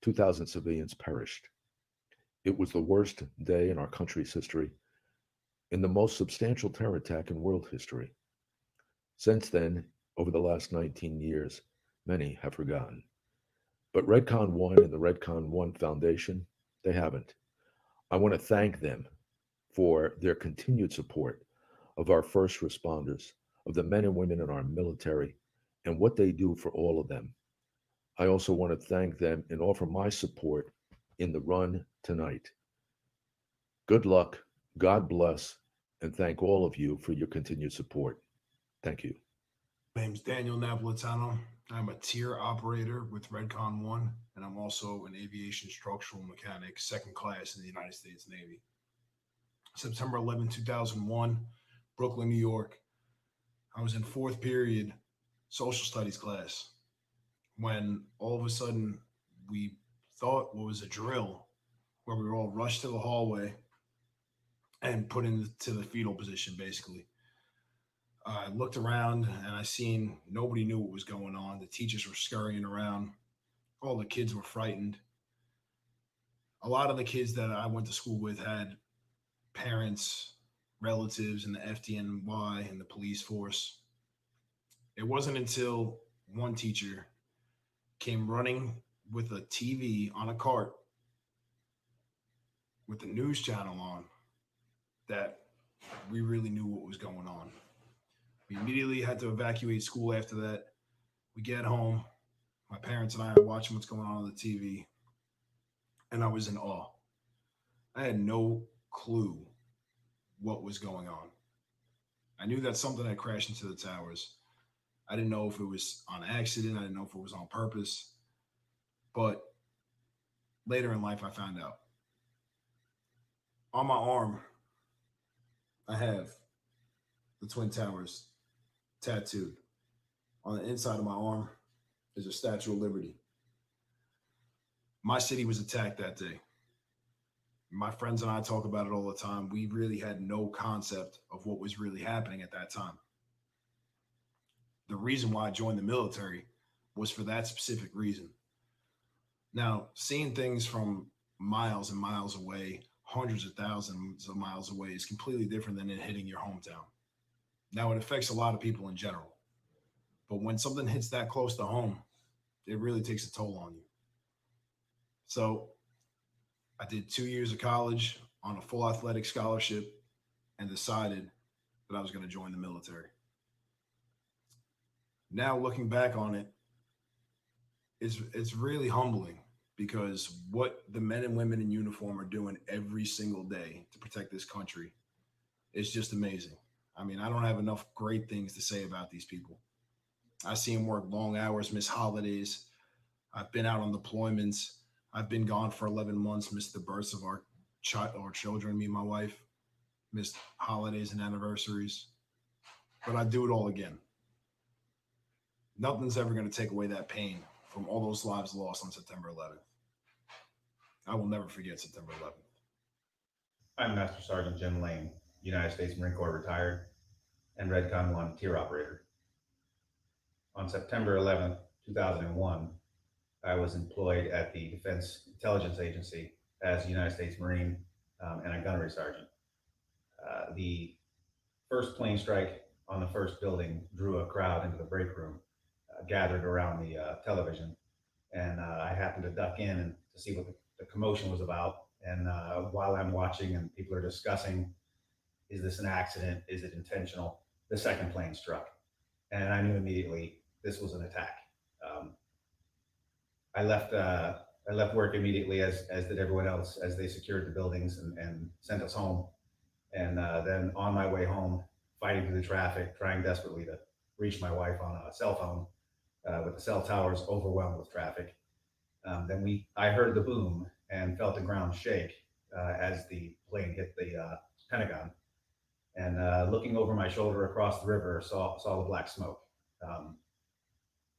Speaker 4: 2,000 civilians perished. It was the worst day in our country's history and the most substantial terror attack in world history. Since then, over the last 19 years, many have forgotten. But Redcon1 and the Redcon1 Foundation, they haven't. I want to thank them for their continued support of our first responders, of the men and women in our military, and what they do for all of them. I also want to thank them and offer my support in the run tonight. Good luck, God bless, and thank all of you for your continued support. Thank you.
Speaker 6: My name's Daniel Napolitano. I'm a tier operator with Redcon1, and I'm also an aviation structural mechanic, second class in the United States Navy. September 11, 2001, Brooklyn, New York. I was in fourth period social studies class when all of a sudden we thought what was a drill where we were all rushed to the hallway and put into the fetal position, basically. I looked around and I seen nobody knew what was going on. The teachers were scurrying around. All the kids were frightened. A lot of the kids that I went to school with had parents, relatives in the FDNY and the police force. It wasn't until one teacher came running with a TV on a cart with the news channel on that we really knew what was going on. We immediately had to evacuate school after that. We get home. My parents and I are watching what's going on the TV, and I was in awe. I had no clue what was going on. I knew that something had crashed into the towers. I didn't know if it was on accident. I didn't know if it was on purpose. But later in life, I found out. On my arm, I have the Twin Towers tattooed. On the inside of my arm is a Statue of Liberty. My city was attacked that day. My friends and I talk about it all the time. We really had no concept of what was really happening at that time. The reason why I joined the military was for that specific reason. Now, seeing things from miles and miles away, hundreds of thousands of miles away, is completely different than it hitting your hometown. Now, it affects a lot of people in general. But when something hits that close to home, it really takes a toll on you. So I did 2 years of college on a full athletic scholarship and decided that I was going to join the military. Now, looking back on it, it's really humbling because what the men and women in uniform are doing every single day to protect this country is just amazing. I mean, I don't have enough great things to say about these people. I see them work long hours, miss holidays. I've been out on deployments. I've been gone for 11 months, missed the births of our children, me and my wife, missed holidays and anniversaries. But I do it all again. Nothing's ever going to take away that pain from all those lives lost on September 11th. I will never forget September 11th.
Speaker 21: I'm Master Sergeant Jim Lane, United States Marine Corps retired and Redcon1 tier operator. On September 11th, 2001, I was employed at the Defense Intelligence Agency as a United States Marine and a gunnery sergeant. The first plane strike on the first building drew a crowd into the break room, gathered around the television, and I happened to duck in and to see what the commotion was about. And while I'm watching and people are discussing Is this an accident? Is it intentional? The second plane struck, and I knew immediately this was an attack. I left work immediately, as did everyone else, as they secured the buildings and sent us home. And then on my way home, fighting through the traffic, trying desperately to reach my wife on a cell phone, with the cell towers overwhelmed with traffic. I heard the boom and felt the ground shake as the plane hit the Pentagon. And looking over my shoulder across the river, saw the black smoke.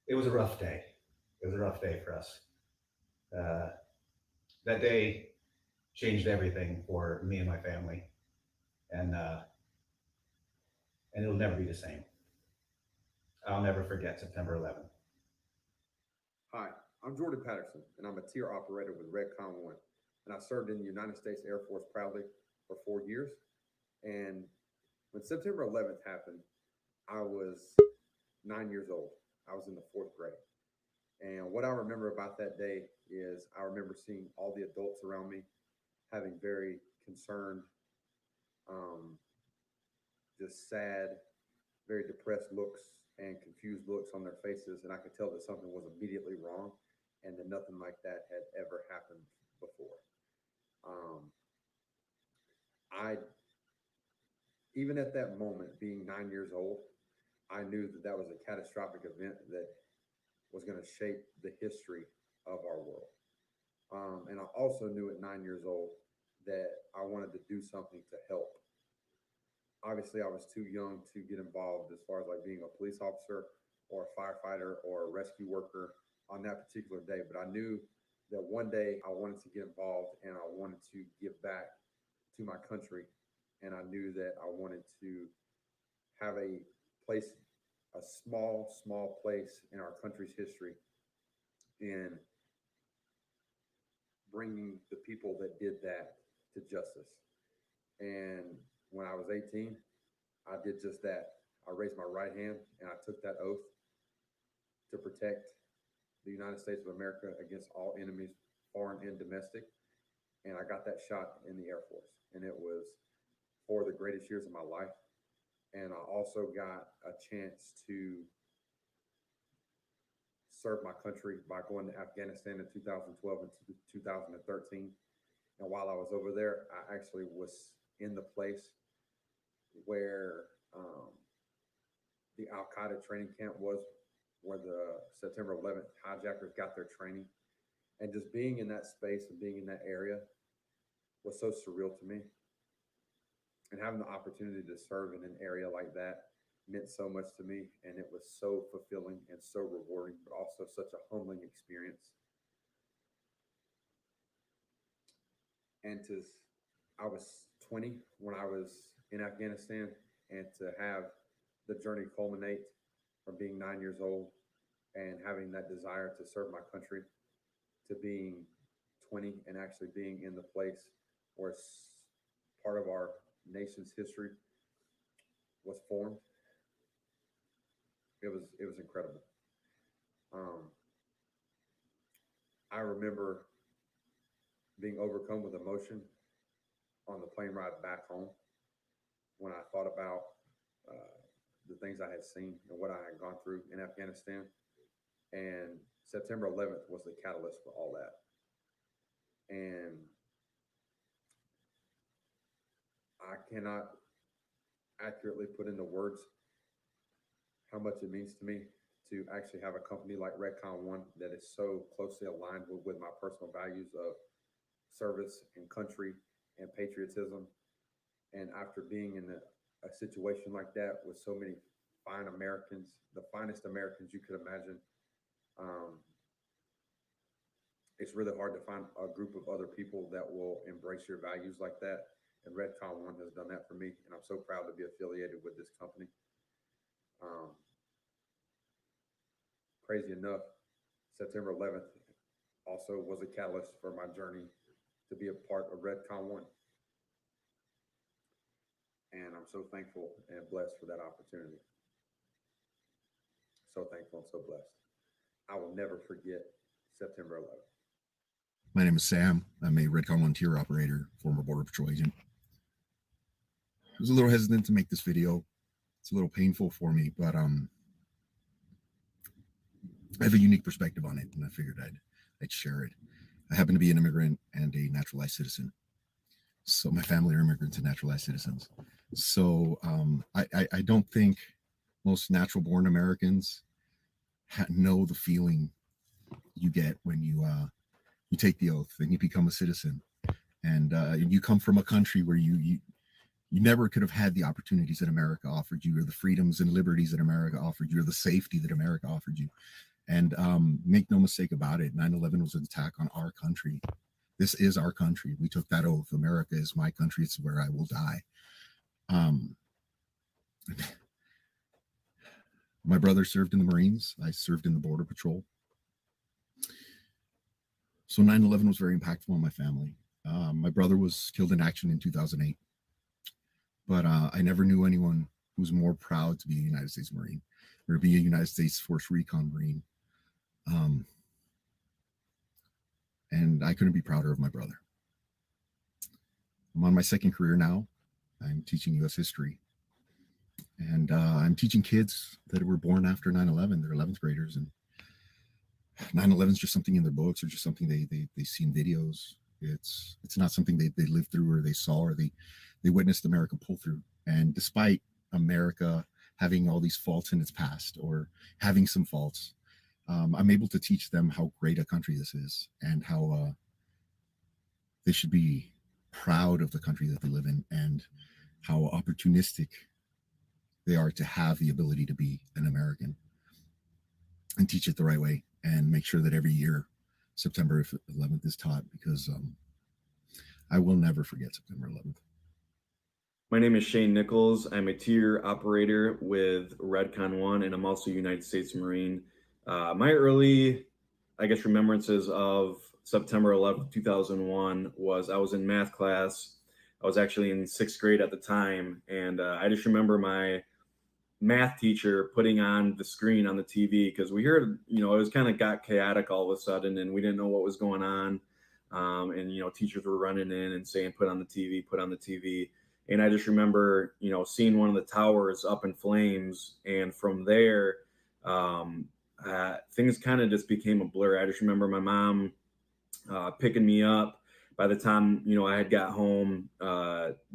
Speaker 21: It was a rough day. It was a rough day for us. That day changed everything for me and my family, and it'll never be the same. I'll never forget September 11th.
Speaker 5: Hi, I'm Jordan Patterson, and I'm a tier operator with Redcon1, and I served in the United States Air Force proudly for 4 years. And when September 11th happened, I was 9 years old. I was in the 4th grade. And what I remember about that day is I remember seeing all the adults around me having very concerned, just sad, very depressed looks and confused looks on their faces. And I could tell that something was immediately wrong and that nothing like that had ever happened before. Even at that moment, being 9 years old, I knew that that was a catastrophic event that was going to shape the history of our world. And I also knew at 9 years old that I wanted to do something to help. Obviously, I was too young to get involved as far as like being a police officer or a firefighter or a rescue worker on that particular day. But I knew that one day I wanted to get involved and I wanted to give back to my country. And I knew that I wanted to have a place, a small place in our country's history in bringing the people that did that to justice. And when I was 18, I did just that. I raised my right hand and I took that oath to protect the United States of America against all enemies, foreign and domestic. And I got that shot in the Air Force. And it was for the greatest years of my life. And I also got a chance to serve my country by going to Afghanistan in 2012 and 2013. And while I was over there, I actually was in the place where the Al-Qaeda training camp was, where the September 11th hijackers got their training. And just being in that space and being in that area was so surreal to me. And having the opportunity to serve in an area like that meant so much to me. And it was so fulfilling and so rewarding, but also such a humbling experience. And I was 20 when I was in Afghanistan, and to have the journey culminate from being 9 years old and having that desire to serve my country to being 20 and actually being in the place where part of our nation's history was formed. It was incredible. I remember being overcome with emotion on the plane ride back home when I thought about the things I had seen and what I had gone through in Afghanistan. And September 11th was the catalyst for all that. And I cannot accurately put into words how much it means to me to actually have a company like Redcon1 that is so closely aligned with my personal values of service and country and patriotism. And after being in a situation like that with so many fine Americans, the finest Americans you could imagine, it's really hard to find a group of other people that will embrace your values like that. And Redcon1 has done that for me, and I'm so proud to be affiliated with this company. Crazy enough, September 11th also was a catalyst for my journey to be a part of Redcon1. And I'm so thankful and blessed for that opportunity. So thankful and so blessed. I will never forget September 11th.
Speaker 22: My name is Sam. I'm a Redcon1 tier operator, former Border Patrol agent.
Speaker 2: was a little hesitant to make this video. It's a little painful for me, but I have a unique perspective on it, and I figured I'd share it. I happen to be an immigrant and a naturalized citizen. So my family are immigrants and naturalized citizens. So I don't think most natural-born Americans know the feeling you get when you take the oath and you become a citizen, and you come from a country where you never could have had the opportunities that America offered you, or the freedoms and liberties that America offered you, or the safety that America offered you. And make no mistake about it, 9/11 was an attack on our country. This is our country. We took that oath. America is my country. It's where I will die. My brother served in the Marines. I served in the Border Patrol. So 9/11 was very impactful on my family. My brother was killed in action in 2008. But I never knew anyone who was more proud to be a United States Marine, or to be a United States Force Recon Marine. And I couldn't be prouder of my brother. I'm on my second career now. I'm teaching U.S. history. And I'm teaching kids that were born after 9/11. They're 11th graders. And 9/11 is just something in their books, or just something they see in videos. It's not something they lived through, or they saw, or they witnessed America pull through. And despite America having all these faults in its past, or having some faults, I'm able to teach them how great a country this is, and how they should be proud of the country that they live in, and how opportunistic they are to have the ability to be an American, and teach it the right way, and make sure that every year September 11th is taught, because I will never forget September 11th.
Speaker 22: My name is Shane Nichols. I'm a tier operator with Redcon1, and I'm also a United States Marine. My early, remembrances of September 11th, 2001 was I was in math class. I was actually in 6th grade at the time, and I just remember my math teacher putting on the screen on the TV, because we heard, it was kind of got chaotic all of a sudden, and we didn't know what was going on. And teachers were running in and saying, put on the TV, put on the TV. And I just remember, seeing one of the towers up in flames. And from there, things kind of just became a blur. I just remember my mom picking me up. By the time, I had got home,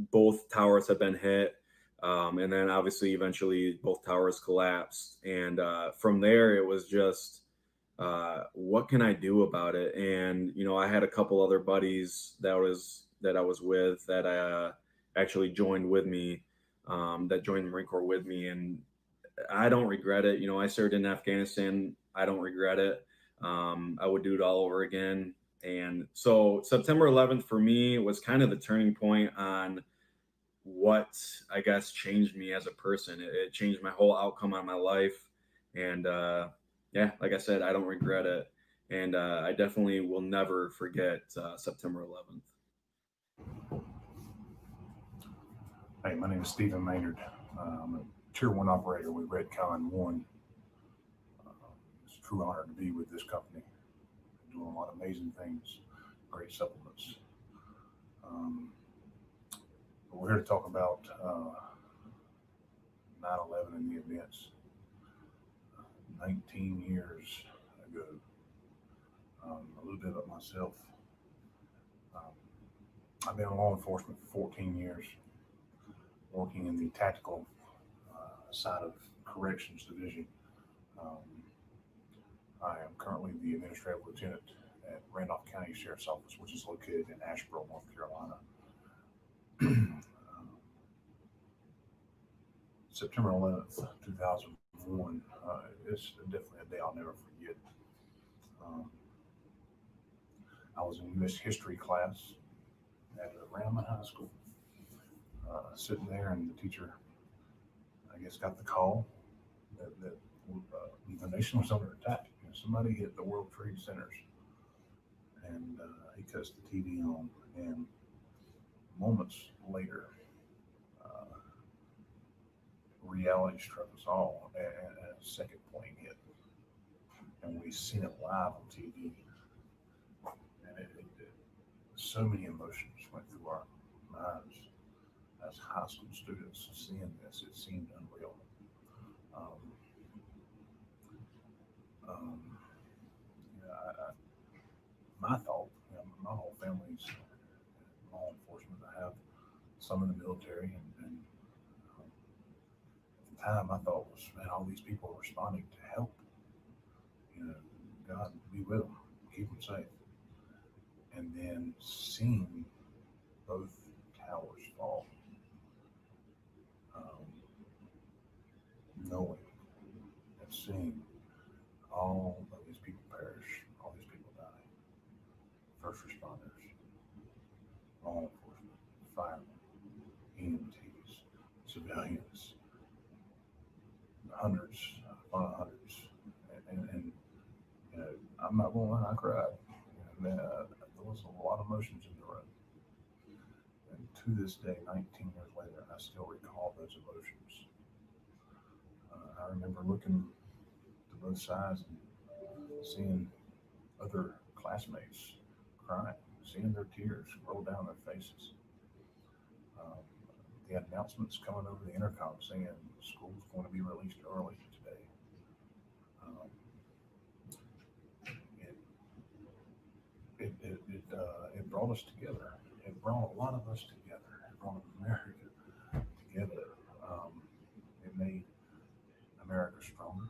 Speaker 22: both towers had been hit. And then obviously, eventually, both towers collapsed. And from there, it was just, what can I do about it? And, I had a couple other buddies that I was with that actually joined with me, that joined the Marine Corps with me. And I don't regret it. I served in Afghanistan. I don't regret it. I would do it all over again. And so September 11th for me was kind of the turning point on what changed me as a person. It changed my whole outcome on my life. And like I said, I don't regret it. And I definitely will never forget September 11th.
Speaker 23: Hey, my name is Stephen Maynard. I'm a Tier 1 operator with Redcon1. It's a true honor to be with this company. They're doing a lot of amazing things, great supplements. But we're here to talk about 9/11 and the events 19 years ago. A little bit about myself. I've been in law enforcement for 14 years, working in the tactical side of corrections division. I am currently the administrative lieutenant at Randolph County Sheriff's Office, which is located in Asheboro, North Carolina. September 11th, 2001 is definitely a day I'll never forget. I was in U.S. history class at Randolph High School, sitting there, and the teacher, got the call that the nation was under attack. Somebody hit the World Trade Centers, and he cuts the TV on, and moments later, reality struck us all, and a second plane hit, and we seen it live on TV, and so many emotions went through our minds. as high school students seeing this, it seemed unreal. My thought, my whole family's law enforcement. I have some in the military, and at the time I thought was, man, all these people are responding to help. God be with them, keep them safe. And then seeing both towers fall, knowing and seeing all of these people perish, all these people die. First responders, law enforcement, firemen, EMTs, civilians, hundreds upon hundreds. And I'm not going to lie, I cried. And there was a lot of emotions in the room. And to this day, 19 years later, I still recall those emotions. I remember looking to both sides and seeing other classmates crying, seeing their tears roll down their faces. The announcements coming over the intercom saying school's going to be released early today. It brought us together. It brought a lot of us together. It brought America together. It made America stronger.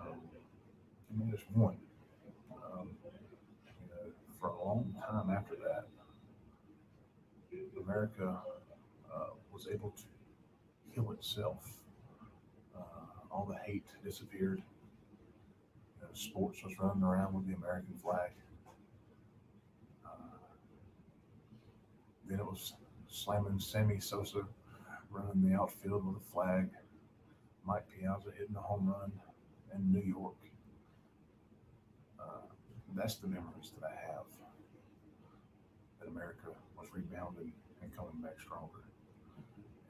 Speaker 23: It made us one. For a long time after that, America was able to heal itself. All the hate disappeared. Sports was running around with the American flag. Then it was slamming Sammy Sosa running the outfield with a flag. Mike Piazza hitting a home run in New York. That's the memories that I have. That America was rebounding and coming back stronger.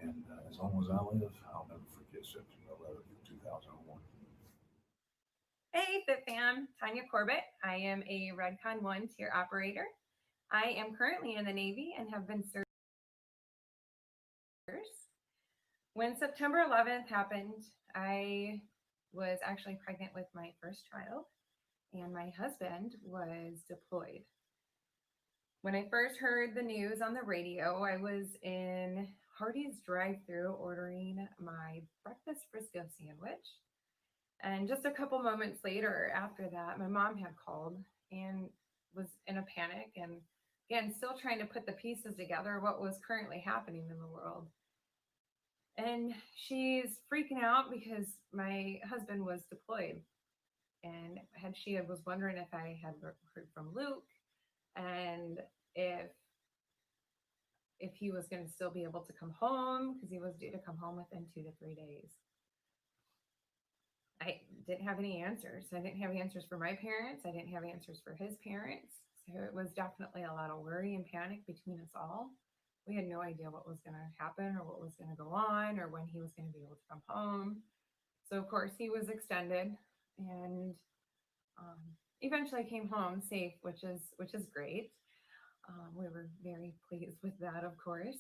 Speaker 23: And as long as I live, I'll never forget September 11th, 2001.
Speaker 7: Hey, Fit Fam, Tanya Corbett. I am a Redcon1 tier operator. I am currently in the Navy and have been serving. When September 11th happened, I was actually pregnant with my first child, and my husband was deployed. When I first heard the news on the radio, I was in Hardee's drive-thru ordering my breakfast Frisco sandwich. And just a couple moments later after that, my mom had called and was in a panic and again, still trying to put the pieces together, what was currently happening in the world. And she's freaking out because my husband was deployed. And she was wondering if I had heard from Luke and if he was going to still be able to come home, because he was due to come home within 2 to 3 days. I didn't have any answers. I didn't have answers for my parents. I didn't have answers for his parents. So it was definitely a lot of worry and panic between us all. We had no idea what was going to happen or what was going to go on or when he was going to be able to come home. So of course he was extended and eventually came home safe, which is great. We were very pleased with that, of course.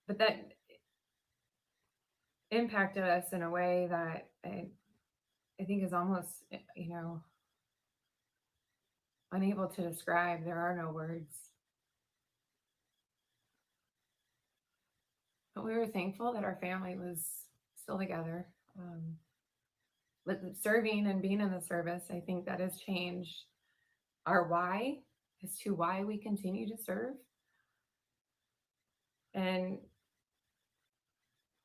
Speaker 7: But that impacted us in a way that I think is almost, unable to describe. There are no words. But we were thankful that our family was still together. With serving and being in the service, I think that has changed our why as to why we continue to serve. And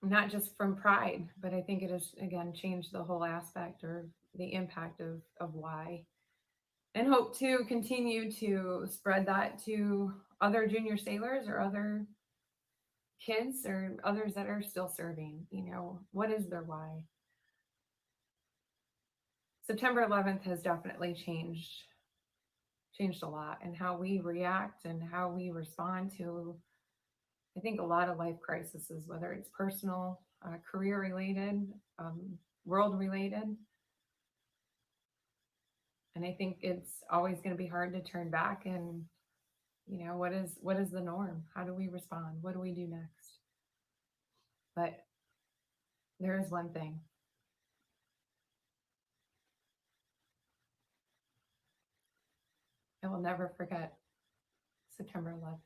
Speaker 7: not just from pride, but I think it has, again, changed the whole aspect or the impact of why. And hope to continue to spread that to other junior sailors or other kids or others that are still serving. What is their why? September 11th has definitely changed a lot, and how we react and how we respond to, I think, a lot of life crises, whether it's personal, career related, world related. And I think it's always going to be hard to turn back and, you know, what is the norm? How do we respond? What do we do next? But there is one thing. I will never forget September 11th.